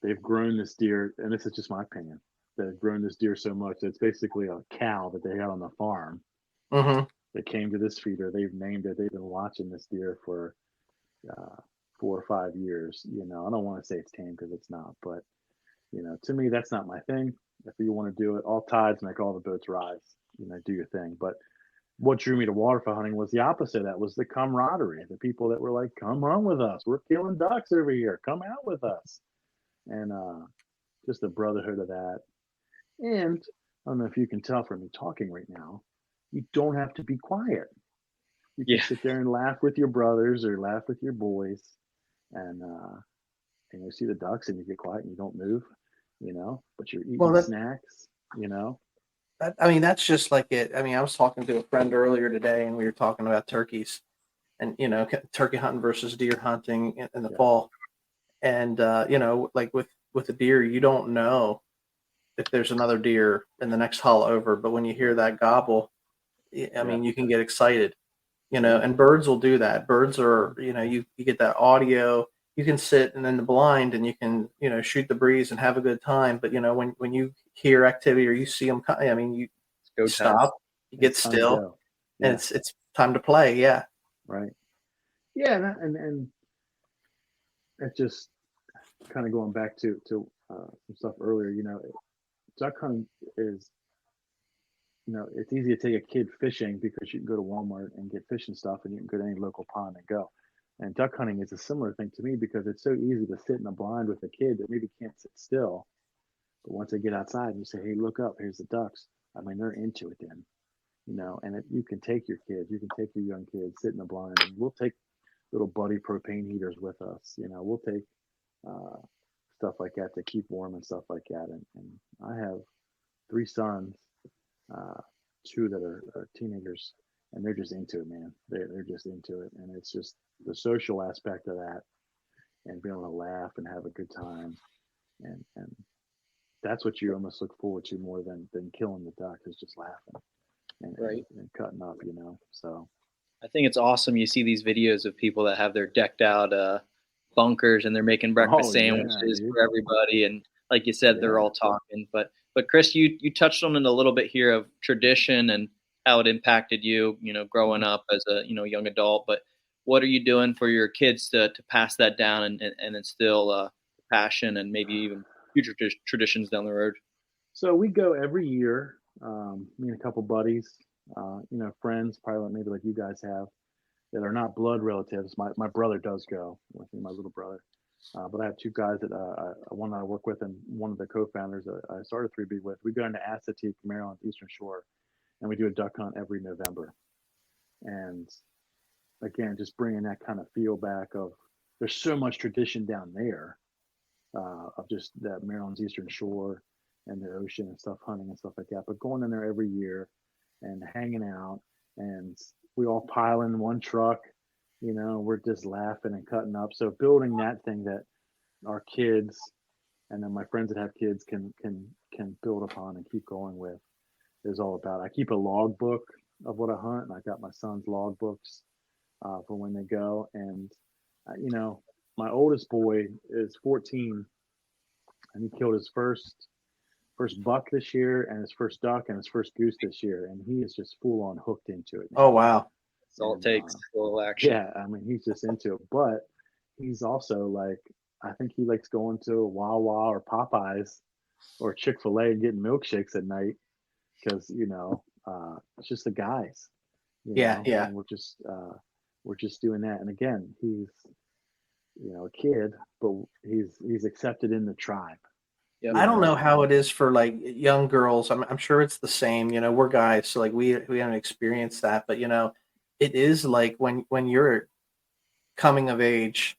C: they've grown this deer. And this is just my opinion. They've grown this deer so much that it's basically a cow that they had on the farm.
A: Mm-hmm.
C: That came to this feeder. They've named it. They've been watching this deer for uh, 4 or 5 years. I don't want to say it's tame because it's not, but to me, that's not my thing. If you want to do it, all tides make all the boats rise. Do your thing. But what drew me to waterfowl hunting was the opposite. That was the camaraderie. The people that were like, "Come on with us. We're killing ducks over here. Come out with us." And just the brotherhood of that. And I don't know if you can tell from me talking right now, you don't have to be quiet. You can
B: Yeah.
C: sit there and laugh with your brothers or laugh with your boys, and you see the ducks and you get quiet and you don't move, but you're eating snacks,
A: That's just like it. I was talking to a friend earlier today, and we were talking about turkeys, and turkey hunting versus deer hunting in the fall, and like with a deer, you don't know if there's another deer in the next hull over, but when you hear that gobble, you can get excited, and birds will do that. Birds are, you get that audio. You can sit and in the blind and you can, shoot the breeze and have a good time. But, when you hear activity or you see them, you stop, you get still, and it's time to play. Yeah.
C: Right. Yeah. And it's just kind of going back to some stuff earlier, duck hunting is, it's easy to take a kid fishing because you can go to Walmart and get fishing stuff and you can go to any local pond and go. And duck hunting is a similar thing to me because it's so easy to sit in a blind with a kid that maybe can't sit still. But once they get outside and you say, "Hey, look up, here's the ducks." They're into it then, and you can take your kids, you can take your young kids, sit in the blind, and we'll take little buddy propane heaters with us. We'll take uh, stuff like that to keep warm and stuff like that. And I have 3 sons, uh, 2 that are teenagers, and they're just into it, man. They're just into it, and it's just the social aspect of that, and being able to laugh and have a good time, and that's what you almost look forward to more than killing the duck is just laughing and cutting up, So
B: I think it's awesome. You see these videos of people that have their decked out bunkers and they're making breakfast sandwiches for everybody, and like you said, they're all talking. But Kris, you touched on it a little bit here of tradition and how it impacted you, growing up as a young adult. But what are you doing for your kids to pass that down and instill passion and maybe even future traditions down the road?
C: So we go every year, me and a couple buddies, friends, probably maybe like you guys have, that are not blood relatives. My brother does go with me, my little brother. But I have 2 guys that one that I work with and one of the co-founders that I started 3B with. We go into Assateague, Maryland, Eastern Shore, and we do a duck hunt every November. And again, just bringing that kind of feel back of there's so much tradition down there of just that Maryland's Eastern Shore and the ocean and stuff, hunting and stuff like that. But going in there every year and hanging out, and we all pile in one truck, we're just laughing and cutting up. So building that thing that our kids and then my friends that have kids can build upon and keep going with is all about. I keep a log book of what I hunt, and I got my son's log books for when they go. And my oldest boy is 14, and he killed his first buck this year, and his first duck, and his first goose this year, and he is just full on hooked into it now.
A: Oh wow!
B: That's all it takes. Full action.
C: Yeah, he's just into it, but he's also like, I think he likes going to Wawa or Popeyes or Chick-fil-A and getting milkshakes at night because it's just the guys.
A: Yeah.
C: And we're just doing that. And again, he's a kid, but he's accepted in the tribe.
A: Yeah. I don't know how it is for like young girls. I'm sure it's the same. We're guys, so like we haven't experienced that, but it is like when you're coming of age,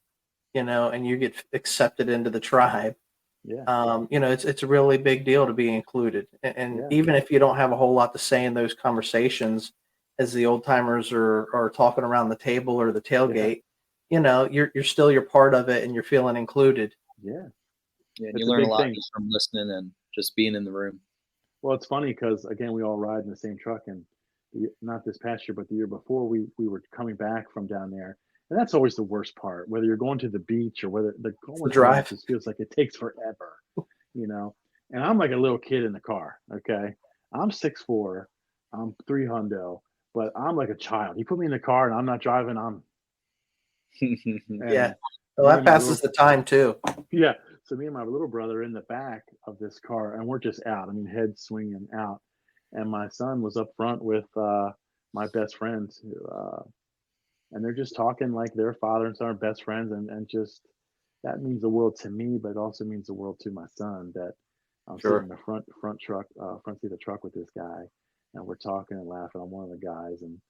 A: and you get accepted into the tribe.
C: Yeah.
A: It's a really big deal to be included, and even if you don't have a whole lot to say in those conversations, as the old timers are talking around the table or the tailgate, you're part of it and you're feeling included.
C: Yeah.
B: Yeah, and you learn a lot just from listening and just being in the room.
C: Well, it's funny because again, we all ride in the same truck, and not this past year, but the year before, we were coming back from down there. And that's always the worst part, whether you're going to the beach or whether the
A: The
C: going home
A: drive.
C: just feels like it takes forever, you know. And I'm like a little kid in the car. Okay, I'm 6'4", I'm 300, but I'm like a child. You put me in the car and I'm not driving.
A: Yeah.
C: And
A: Well,
C: me
A: that
C: and my
A: passes
C: little
A: the time too.
C: yeah. So me and my little brother are in the back of this car, and we're just out. I mean, head swinging out. And my son was up front with my best friends, and they're just talking like their father and son are best friends, and just that means the world to me, but it also means the world to my son that I'm sitting
A: Sure.
C: in the front seat of the truck with this guy, and we're talking and laughing. I'm one of the guys, and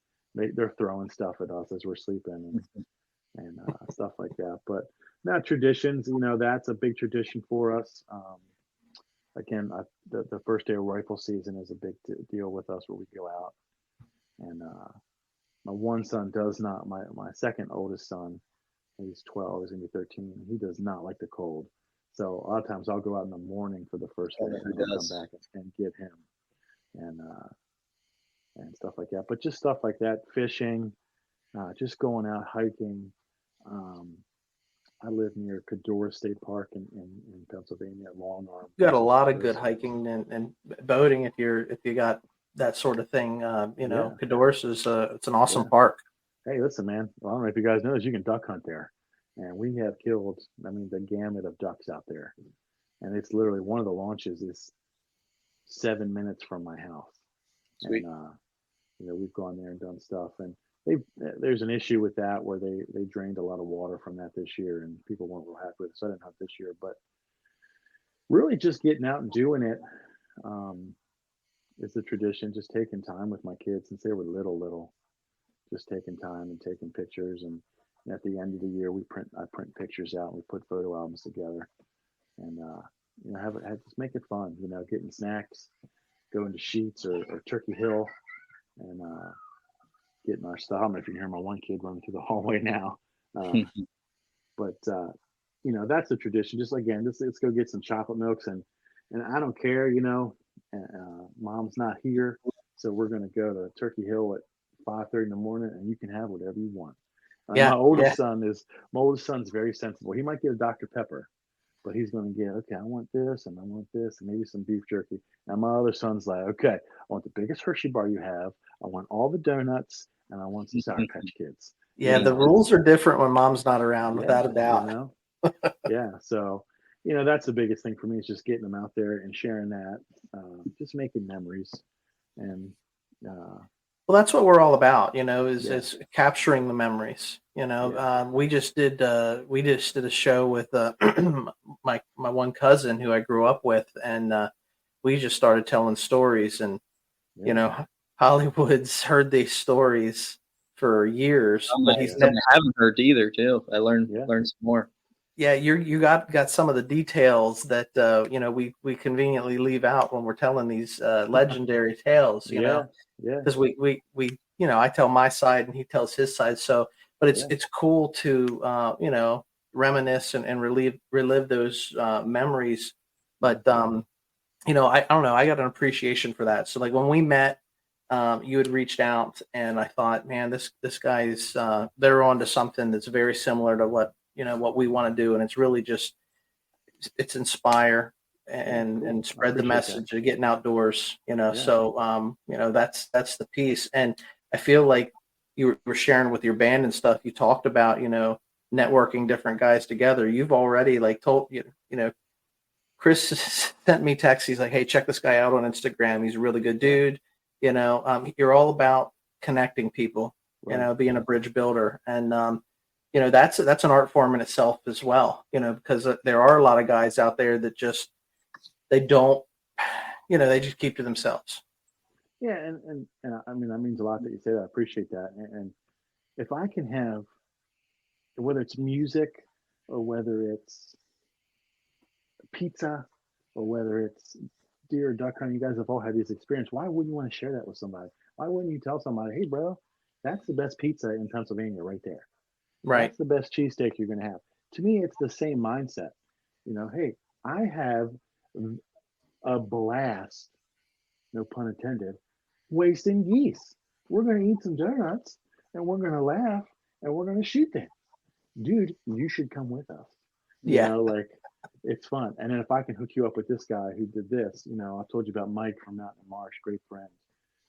C: they're throwing stuff at us as we're sleeping, and stuff like that. But now traditions, that's a big tradition for us. Again, the first day of rifle season is a big deal with us where we go out. And my one son does not, my second oldest son, he's 12, he's going to be 13. He does not like the cold. So a lot of times I'll go out in the morning for the first day and
B: Who
C: I'll come
B: does?
C: back and get him and stuff like that. But just stuff like that, fishing, just going out hiking. Um, I live near Cadora State Park in Pennsylvania, Long Arm,
A: You got a
C: which is
A: lot of good
C: there's
A: hiking and boating if you got that sort of thing.
C: yeah.
A: Cadorus is it's an awesome
C: Yeah.
A: park.
C: Hey, listen, man. Well, I don't know if you guys know this, you can duck hunt there. And we have killed, I mean, the gamut of ducks out there. And it's literally one of the launches is 7 minutes from my house.
B: Sweet.
C: And we've gone there and done stuff. And there's an issue with that where they drained a lot of water from that this year, and people weren't real happy with it. So I didn't hunt this year. But really, just getting out and doing it um, is the tradition. Just taking time with my kids since they were little. Just taking time and taking pictures, and at the end of the year I print pictures out and we put photo albums together, and just make it fun, getting snacks, going to Sheets or Turkey Hill, and getting our stuff. I don't know if you can hear my one kid running through the hallway now, but that's a tradition. Just again, let's go get some chocolate milks, and I don't care, mom's not here, so we're going to go to Turkey Hill at 5:30 in the morning, and you can have whatever you want.
A: Yeah, yeah,
C: My oldest son's very sensible. He might get a Dr. Pepper, but he's going to get, okay, I want this and I want this and maybe some beef jerky. And my other son's like, okay, I want the biggest Hershey bar you have. I want all the donuts and I want some Sour Patch Kids.
A: yeah. The rules are different when mom's not around,
C: Yeah,
A: without a doubt.
C: yeah. So, that's the biggest thing for me is just getting them out there and sharing that, just making memories. And
A: Well, that's what we're all about, is
C: yeah,
A: is capturing the memories.
C: yeah,
A: We just did a show with my one cousin who I grew up with, and we just started telling stories, and you
C: yeah,
A: know, Hollywood's heard these stories for years,
B: Some
A: but
B: I,
A: he's
B: some
A: never.
B: I haven't heard either too. I learned
C: yeah,
B: some more.
A: Yeah, you got some of the details that we conveniently leave out when we're telling these legendary tales.
C: yeah, yeah,
A: Because we I tell my side and he tells his side. So, but it's
C: yeah,
A: it's cool to reminisce and relive those memories. But I don't know. I got an appreciation for that. So like when we met, you had reached out, and I thought, man, this guy's they're on to something that's very similar to what we want to do, and it's really just it's inspire
C: yeah,
A: and
C: cool. I
A: spread the
C: appreciate that.
A: message of getting outdoors.
C: Yeah,
A: So that's the piece, and I feel like you were sharing with your band and stuff. You talked about networking different guys together. You've already like told Kris sent me text. He's like, "Hey, check this guy out on Instagram. He's a really good
C: yeah,
A: dude." You're all about connecting people.
C: right.
A: Being a bridge builder, and that's an art form in itself as well. Because there are a lot of guys out there that just they don't, they just keep to themselves.
C: Yeah, and I mean that means a lot that you say that. I appreciate that. And if I can have, whether it's music or whether it's pizza or whether it's deer or duck hunting, you guys have all had this experience. Why wouldn't you want to share that with somebody? Why wouldn't you tell somebody, hey, bro, that's the best pizza in Pennsylvania right there.
A: Right.
C: That's the best cheesesteak you're going to have. To me, it's the same mindset. Hey, I have a blast, no pun intended, wasting geese. we're going to eat some donuts and we're going to laugh and we're going to shoot things. Dude, you should come with us.
A: Yeah.
C: Like it's fun. And then if I can hook you up with this guy who did this, I told you about Mike from Mountain Marsh, great friend.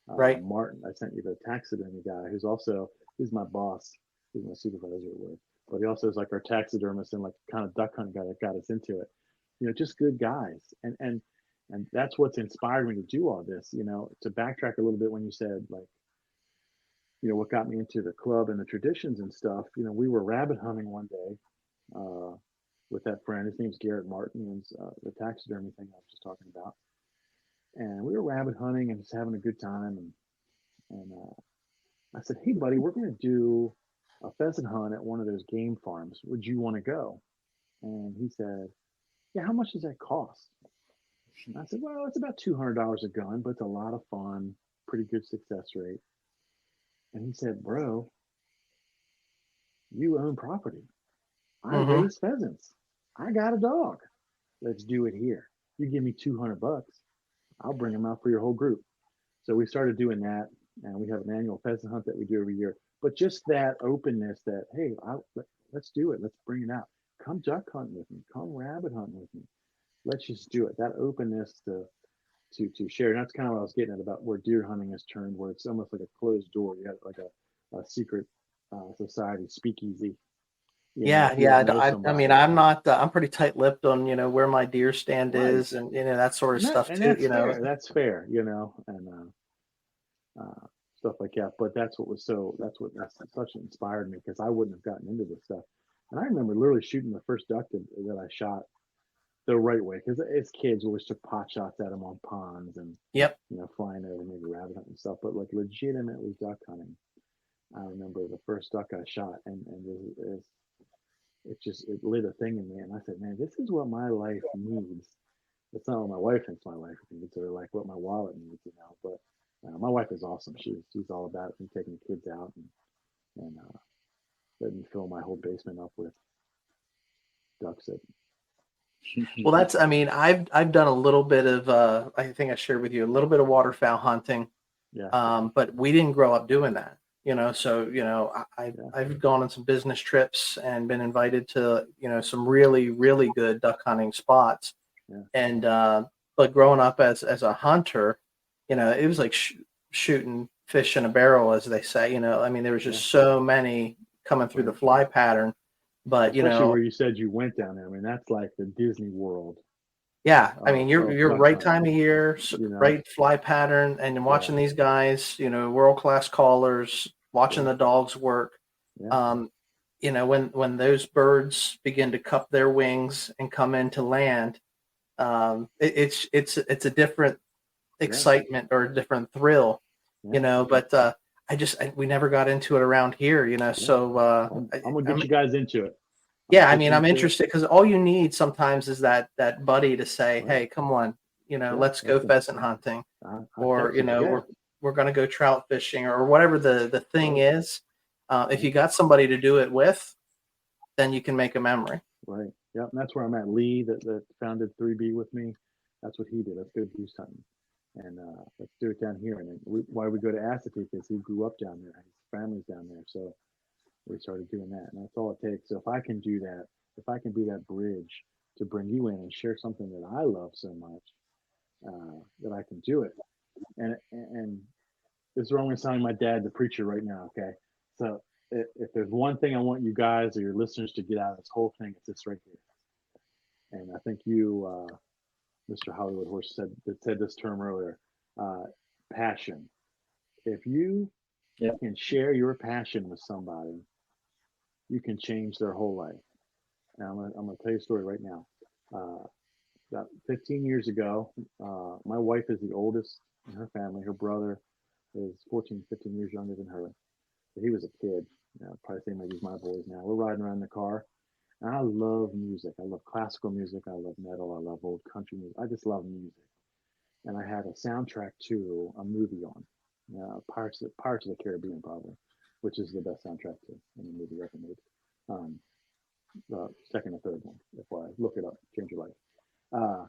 A: Right.
C: Martin, I sent you the taxidermy guy he's my boss. He's my supervisor at work. But he also is like our taxidermist and like kind of duck hunting guy that got us into it. Just good guys. And that's what's inspired me to do all this, to backtrack a little bit when you said like, what got me into the club and the traditions and stuff. We were rabbit hunting one day with that friend. His name's Garrett Martin, and the taxidermy thing I was just talking about. And we were rabbit hunting and just having a good time. And I said, "Hey, buddy, we're going to do a pheasant hunt at one of those game farms. Would you want to go?" And he said, "Yeah, how much does that cost?" And I said, "Well, it's about $200 a gun, but it's a lot of fun, pretty good success rate." And he said, "Bro, you own property. I
A: Mm-hmm.
C: raise pheasants. I got a dog. Let's do it here. You give me $200, I'll bring them out for your whole group." So we started doing that, and we have an annual pheasant hunt that we do every year. But just that openness that, hey, let's do it. Let's bring it out. Come duck hunting with me. Come rabbit hunting with me. Let's just do it. That openness to share. And that's kind of what I was getting at about where deer hunting has turned, where it's almost like a closed door. You have like a secret society speakeasy.
A: Yeah,
C: If you
A: yeah.
C: don't know
A: I mean,
C: somebody.
A: I'm not. I'm pretty tight-lipped on where my deer stand
C: Right.
A: is, and that sort of stuff
C: And
A: too.
C: that's fair. That's fair, and stuff like that. But that's such inspired me because I wouldn't have gotten into this stuff. And I remember literally shooting the first duck that I shot the right way because as kids we always took pot shots at them on ponds and
A: Yep.
C: flying over maybe rabbit hunting and stuff. But like legitimately duck hunting, I remember the first duck I shot, and it lit a thing in me, and I said, man, this is what my life needs. It's not what my wife thinks my life needs, or like what my wallet needs, But my wife is awesome. She's all about me taking the kids out and letting me fill my whole basement up with ducks.
A: Well, that's. I mean, I've done a little bit of. I think I shared with you a little bit of waterfowl hunting,
C: Yeah,
A: but we didn't grow up doing that. So
C: yeah,
A: I've gone on some business trips and been invited to some really really good duck hunting spots,
C: yeah,
A: and but growing up as a hunter, it was like shooting fish in a barrel, as they say. I mean, there was
C: yeah.
A: just so many coming through the
C: Right.
A: fly pattern, but
C: Especially where you said you went down there. I mean, that's like the Disney World
A: yeah, I mean, you're
C: duck
A: right time
C: hunting.
A: of year,
C: You know,
A: right fly pattern, and
C: yeah,
A: watching these guys, world class callers, watching
C: yeah,
A: the dogs work.
C: yeah,
A: Um, when those birds begin to cup their wings and come into land, it's a different
C: yeah,
A: excitement or a different thrill,
C: yeah,
A: But we never got into it around here,
C: yeah.
A: So
C: I'm gonna get you guys into it. I'm gonna
A: yeah, I
C: get
A: mean,
C: you
A: I'm
C: into it.
A: interested because all you need sometimes is that buddy to say,
C: Right.
A: "Hey, come on,
C: Yeah.
A: let's go
C: Listen,
A: pheasant hunting,"
C: I
A: or
C: text you. Yeah.
A: we're gonna go trout fishing, or whatever the thing
C: Right.
A: is. If
C: Yeah.
A: you got somebody to do it with, then you can make a memory.
C: Right. Yeah. And that's where I'm at. Lee, that founded 3B with me. That's what he did. Let's go do something, and let's do it down here. And why we go to Assateague is he grew up down there. His family's down there, so we started doing that, and that's all it takes. So if I can do that, if I can be that bridge to bring you in and share something that I love so much, that I can do it. And this is where I'm going to sound like my dad, the preacher, right now. Okay, so if there's one thing I want you guys or your listeners to get out of this whole thing, it's this right here. And I think you, Mr. Hollywood Horse, said this term earlier. Uh, Passion. If you
B: Yeah.
C: can share your passion with somebody, you can change their whole life. And I'm gonna tell you a story right now. About 15 years ago, my wife is the oldest in her family. Her brother is 14, 15 years younger than her. But he was a kid. Probably same age as my boys now. We're riding around in the car, and I love music. I love classical music. I love metal. I love old country music. I just love music. And I had a soundtrack to a movie on, Pirates of the Caribbean, probably, which is the best soundtrack to any movie ever made. Um, second or third one, if I look it up, change your life.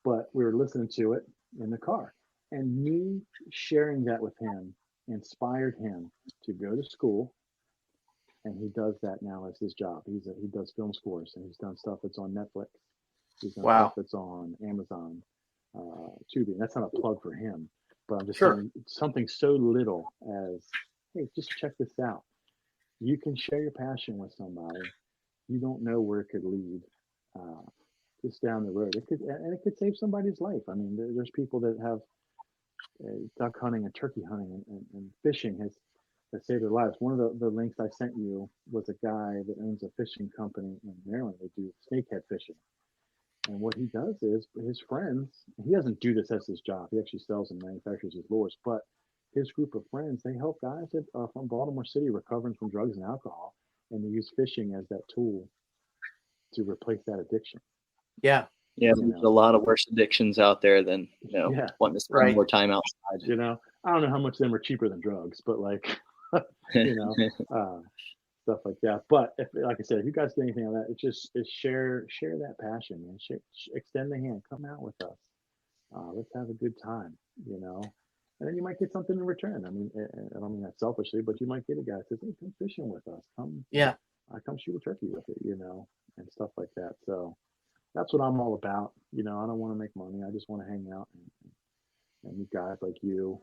C: But we were listening to it in the car, and me sharing that with him inspired him to go to school, and he does that now as his job. He does film scores, and he's done stuff that's on Netflix. He's done stuff
A: Wow.
C: that's on Amazon, Tubi. And that's not a plug for him, but I'm just
A: Sure.
C: saying something so little as, hey, just check this out. You can share your passion with somebody. You don't know where it could lead. Just down the road, it could save somebody's life. I mean, there's people that have duck hunting and turkey hunting and fishing has saved their lives. One of the links I sent you was a guy that owns a fishing company in Maryland. They do snakehead fishing. And what he does is his friends, he doesn't do this as his job. He actually sells and manufactures his lures, but his group of friends, they help guys that are from Baltimore City recovering from drugs and alcohol, and they use fishing as that tool to replace that addiction.
A: Yeah.
B: Yeah, there's a lot of worse addictions out there than, wanting to spend more time outside.
C: I don't know how much of them are cheaper than drugs, but like, stuff like that. But like I said, if you guys do anything like that, it's share that passion and extend the hand. Come out with us. Let's have a good time. And then you might get something in return. I mean, I don't mean that selfishly, but you might get a guy that says, "Hey, come fishing with us. Come shoot a turkey with it," and stuff like that. So that's what I'm all about. I don't want to make money. I just want to hang out and meet guys like you.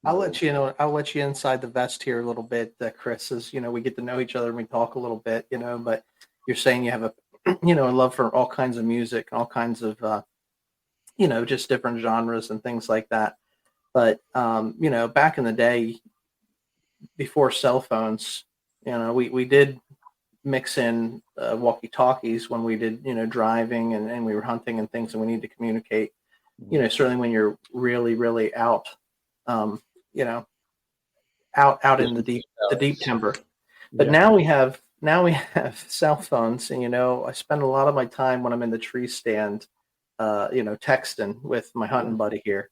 A: I'll let you inside the vest here a little bit, Kris, as we get to know each other and we talk a little bit, but you're saying you have a a love for all kinds of music and all kinds of just different genres and things like that. But back in the day before cell phones, we did mix in walkie-talkies when we did driving and we were hunting and things, and we need to communicate. Certainly when you're really, really out, out in the deep timber. But now we have cell phones, and I spend a lot of my time when I'm in the tree stand, texting with my hunting buddy here.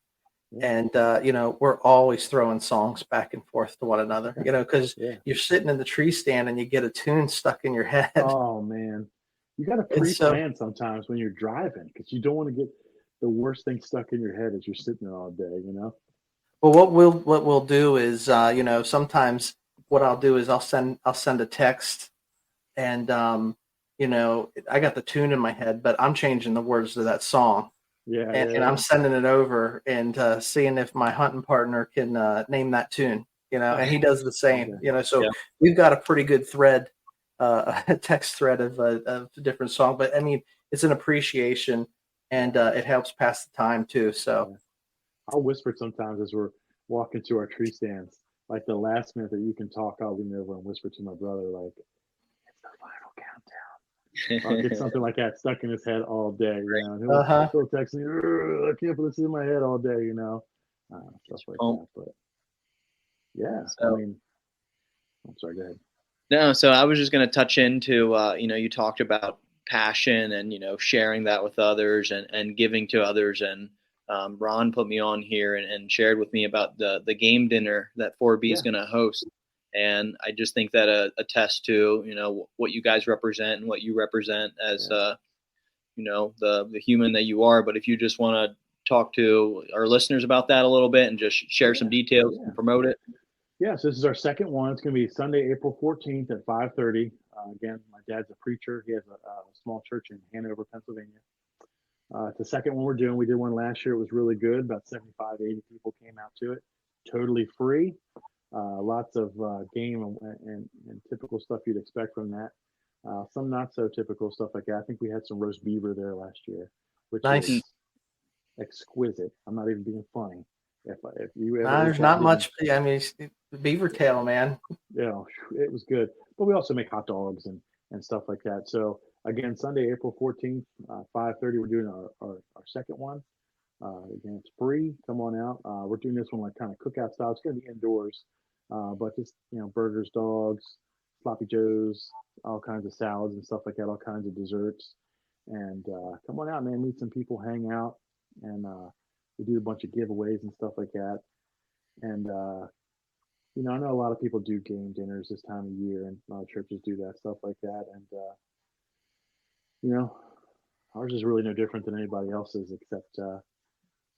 A: And we're always throwing songs back and forth to one another, because you're sitting in the tree stand and you get a tune stuck in your head.
C: Oh man, you got to pre-plan sometimes when you're driving, because you don't want to get the worst thing stuck in your head as you're sitting there all day.
A: Well, what we'll do is, sometimes what I'll do is I'll send a text, and I got the tune in my head, but I'm changing the words to that song. And I'm sending it over and seeing if my hunting partner can name that tune, and he does the same, So we've got a pretty good thread, a text thread of different song. But I mean, it's an appreciation, and it helps pass the time too. So
C: I'll whisper sometimes as we're walking to our tree stands. Like the last minute that you can talk, I'll lean over and whisper to my brother, like, "It's the final countdown." I'll get something like that stuck in his head all day, And he'll text me, "I can't put this in my head all day," stuff like that. But I mean, I'm sorry, go ahead.
B: No, so I was just going to touch into, you talked about passion and, sharing that with others and giving to others. And Ron put me on here and shared with me about the game dinner that 4B is going to host. And I just think that attests to, what you guys represent and what you represent as, the human that you are. But if you just want to talk to our listeners about that a little bit and just share some details and promote it.
C: Yeah, so this is our second one. It's going to be Sunday, April 14th at 5:30. Again, my dad's a preacher. He has a small church in Hanover, Pennsylvania. It's the second one we're doing. We did one last year. It was really good. About 75, 80 people came out to it. Totally free. Lots of game and typical stuff you'd expect from that. Some not so typical stuff like that. I think we had some roast beaver there last year, which is exquisite. I'm not even being funny. If you ever
A: there's not much. I mean, beaver tail, man.
C: It was good. But we also make hot dogs and stuff like that. So again, Sunday, April 14th, 5:30. We're doing our second one. Again, it's free. Come on out. We're doing this one like kind of cookout style. It's going to be indoors, but just burgers, dogs, sloppy joes, all kinds of salads and stuff like that. All kinds of desserts. And come on out, man. Meet some people, hang out, and we do a bunch of giveaways and stuff like that. And I know a lot of people do game dinners this time of year, and a lot of churches do that stuff like that. And ours is really no different than anybody else's, except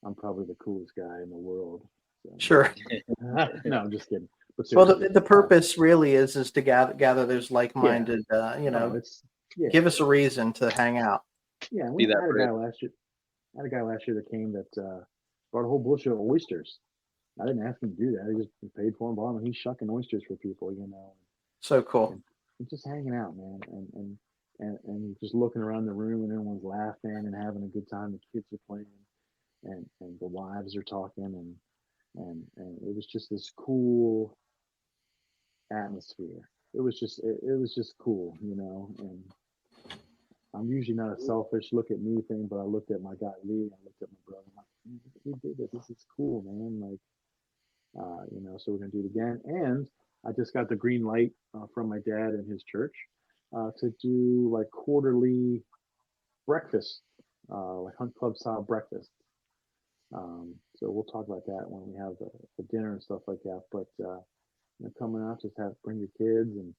C: I'm probably the coolest guy in the world. So.
A: Sure.
C: No, I'm just kidding. But
A: Well,
C: seriously,
A: the purpose really is to gather those
C: yeah.
A: like-minded,
C: Oh, it's yeah,
A: give us a reason to hang out.
C: yeah.
B: Be
C: We
B: that
C: had a
B: bridge.
C: guy last year. I had a guy last year that came that brought a whole bushel of oysters. I didn't ask him to do that. I just paid for him, bought him, and he's shucking oysters for people,
A: So cool.
C: and just hanging out, man, and just looking around the room, and everyone's laughing and having a good time. The kids are playing, and the wives are talking, and it was just this cool atmosphere. It was just cool, and I'm usually not a selfish look at me thing, but I looked at my guy Lee, I looked at my brother, I'm like, "Man, we did this. This is cool, man." Like, so we're gonna do it again. And I just got the green light from my dad and his church to do like quarterly breakfast, like hunt club style breakfast. So we'll talk about that when we have the dinner and stuff like that. But coming out, just bring your kids and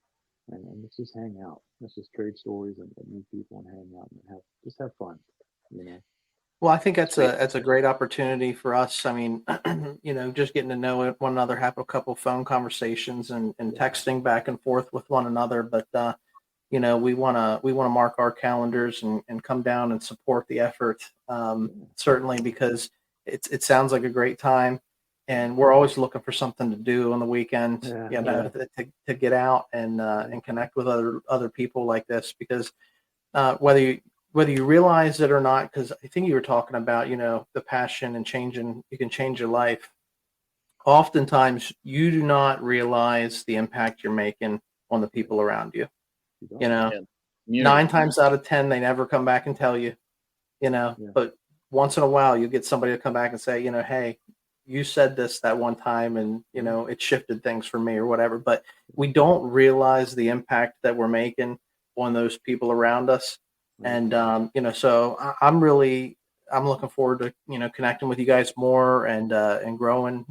C: let's just hang out. Let's just trade stories and meet people and hang out and have fun. You know.
A: Well, I think
B: Sweet.
A: that's a great opportunity for us. I mean, just getting to know one another, have a couple phone conversations and
C: Yeah.
A: texting back and forth with one another. But we wanna mark our calendars and come down and support the effort. Certainly because it sounds like a great time, and we're always looking for something to do on the weekend.
C: Yeah.
A: To get out and connect with other people like this because whether you realize it or not, because I think you were talking about, the passion and changing, you can change your life. Oftentimes, you do not realize the impact you're making on the people around you.
C: You
A: You
C: don't.
A: know,
B: Yeah. Community.
A: 9 times out of 10, they never come back and tell you,
C: Yeah.
A: but once in a while, you get somebody to come back and say, hey, you said this that one time and, it shifted things for me or whatever. But we don't realize the impact that we're making on those people around us.
C: Right.
A: And, so I'm looking forward to, connecting with you guys more and growing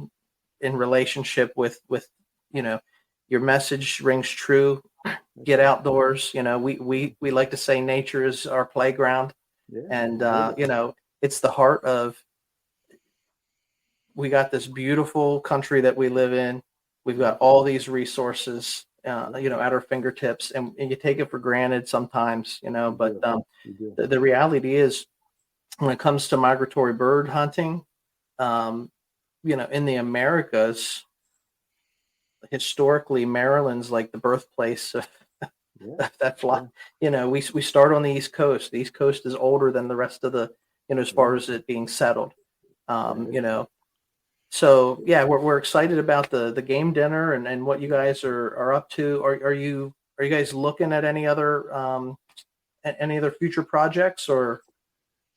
A: in relationship with, you know, your message rings true.
C: That's
A: Get
C: right.
A: outdoors. We like to say nature is our playground.
C: Yeah.
A: And,
C: I live it.
A: it's the heart of, we got this beautiful country that we live in. We've got all these resources, at our fingertips, and you take it for granted sometimes,
C: You
A: but
C: do. You do.
A: the reality is when it comes to migratory bird hunting, um, in the Americas, historically, Maryland's like the birthplace of
C: Yeah.
A: that fly.
C: Yeah.
A: We start on the East Coast. The East Coast is older than the rest of the, as
C: Yeah.
A: far as it being settled.
C: It
A: Um, you
C: is.
A: know, so yeah, we're excited about the game dinner and what you guys are up to. Are you guys looking at any other future projects or?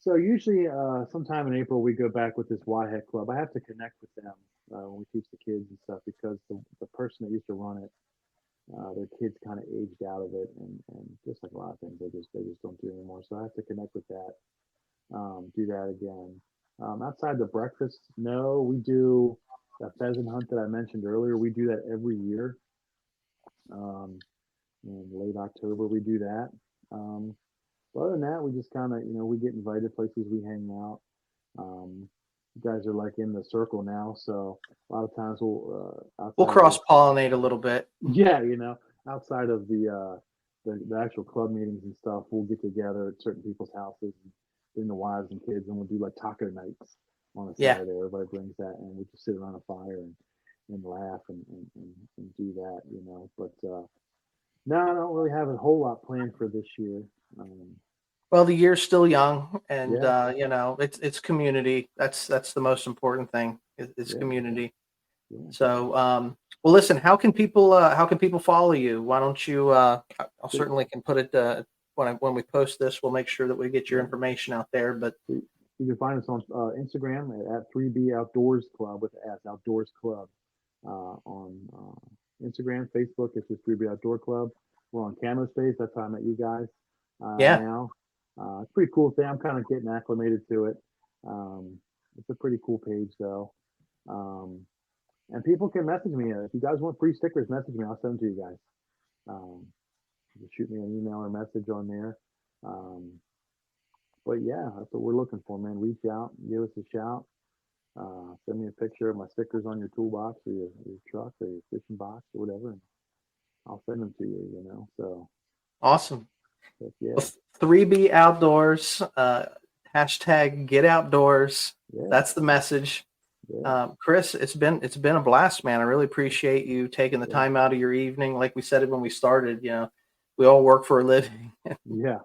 C: So usually, sometime in April, we go back with this Y-Head Club. I have to connect with them when we teach the kids and stuff because the person that used to run it, their kids kind of aged out of it, and just like a lot of things, they just don't do anymore. So I have to connect with that, do that again. Outside the breakfast, no, we do the pheasant hunt that I mentioned earlier. We do that every year. Um, in late October, we do that. Um, but other than that, we just kind of, we get invited places, we hang out. You guys are like in the circle now, so a lot of times we'll
A: We'll
C: outside
A: cross
C: of
A: pollinate a little bit.
C: yeah, outside of the actual club meetings and stuff, we'll get together at certain people's houses and bring the wives and kids, and we'll do like taco nights on a
A: Yeah.
C: Saturday. Everybody brings that, and we just sit around a fire and laugh and do that, But no, I don't really have a whole lot planned for this year. Um,
A: Well, the year's still young, and
C: yeah,
A: it's community. That's the most important thing. Is
C: yeah,
A: community.
C: yeah.
A: So, well, listen. How can people follow you? Why don't you? I'll
C: So,
A: certainly can put it when we post this. We'll make sure that we get your
C: yeah.
A: information out there. But
C: You can find us on Instagram at 3B Outdoors Club with the S Outdoors Club on Instagram, Facebook. It's just 3B Outdoor Club. We're on Camo Space. That's how I met you guys.
A: yeah,
C: Now it's a pretty cool thing. I'm kind of getting acclimated to it. Um, it's a pretty cool page though. Um, and people can message me if you guys want free stickers. Message me. I'll send them to you guys. Um, you can shoot me an email or message on there. Um, but yeah, that's what we're looking for, man. Reach out, give us a shout. Send me a picture of my stickers on your toolbox or your truck or your fishing box or whatever, and I'll send them to you. So
A: Awesome.
C: yeah,
A: Well, 3B Outdoors, hashtag Get Outdoors.
C: yeah,
A: That's the message.
C: yeah.
A: Kris, it's been a blast, man. I really appreciate you taking the
C: Yeah.
A: time out of your evening. Like we said it when we started, we all work for a living.
C: Yeah.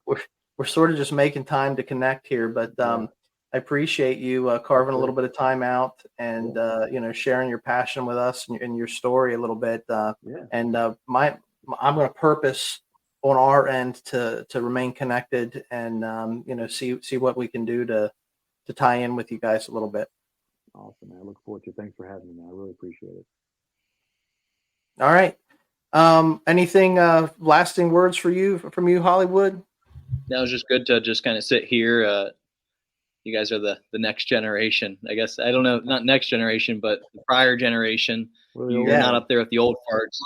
A: We're sort of just making time to connect here, but
C: Yeah.
A: I appreciate you carving a
C: Sure.
A: little bit of time out and sharing your passion with us and your story a little bit.
C: Yeah.
A: And I'm going to purpose on our end to remain connected and see what we can do to tie in with you guys a little bit.
C: Awesome, man. I look forward to it. Thanks for having me, man. I really appreciate it.
A: All right. Anything lasting words from you, Hollywood?
B: That was just good to just kind of sit here. You guys are the next generation, I guess. I don't know, not next generation, but the prior generation. You're not up there with the old farts.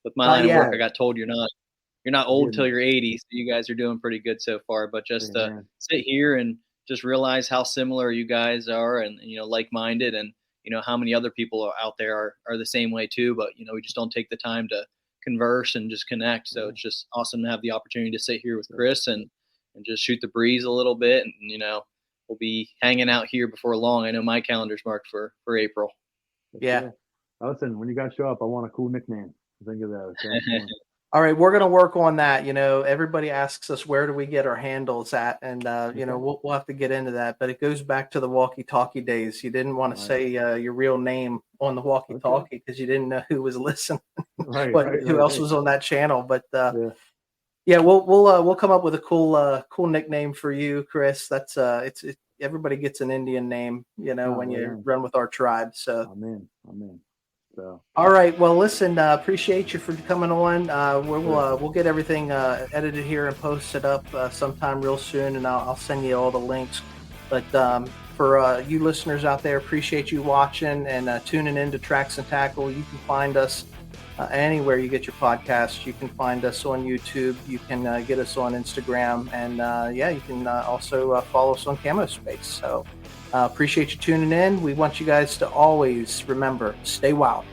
B: With my line of work, I got told you're not old till you're 80. So you guys are doing pretty good so far. But just sit here and just realize how similar you guys are, and like-minded, and how many other people out there are the same way too. But we just don't take the time to converse and just connect. So it's just awesome to have the opportunity to sit here with Kris and just shoot the breeze a little bit, and we'll be hanging out here before long. I know my calendar's marked for April.
A: Yeah.
C: Listen, when you guys show up, I want a cool nickname. Think of that.
A: All right, we're going to work on that. Everybody asks us where do we get our handles at, and we'll have to get into that. But it goes back to the walkie-talkie days. You didn't want to say your real name on the walkie-talkie because you didn't know who was listening, who else was on that channel. But we'll come up with a cool nickname for you, Kris. That's everybody gets an Indian name, when you run with our tribe. So
C: Amen. So.
A: All right. Well, listen, appreciate you for coming on. We'll get everything edited here and posted up sometime real soon, and I'll send you all the links. But for you listeners out there, appreciate you watching and tuning in to Tracks and Tackle. You can find us anywhere you get your podcasts. You can find us on YouTube. You can get us on Instagram, and you can also follow us on Camo Space. So. Appreciate you tuning in. We want you guys to always remember, stay wild.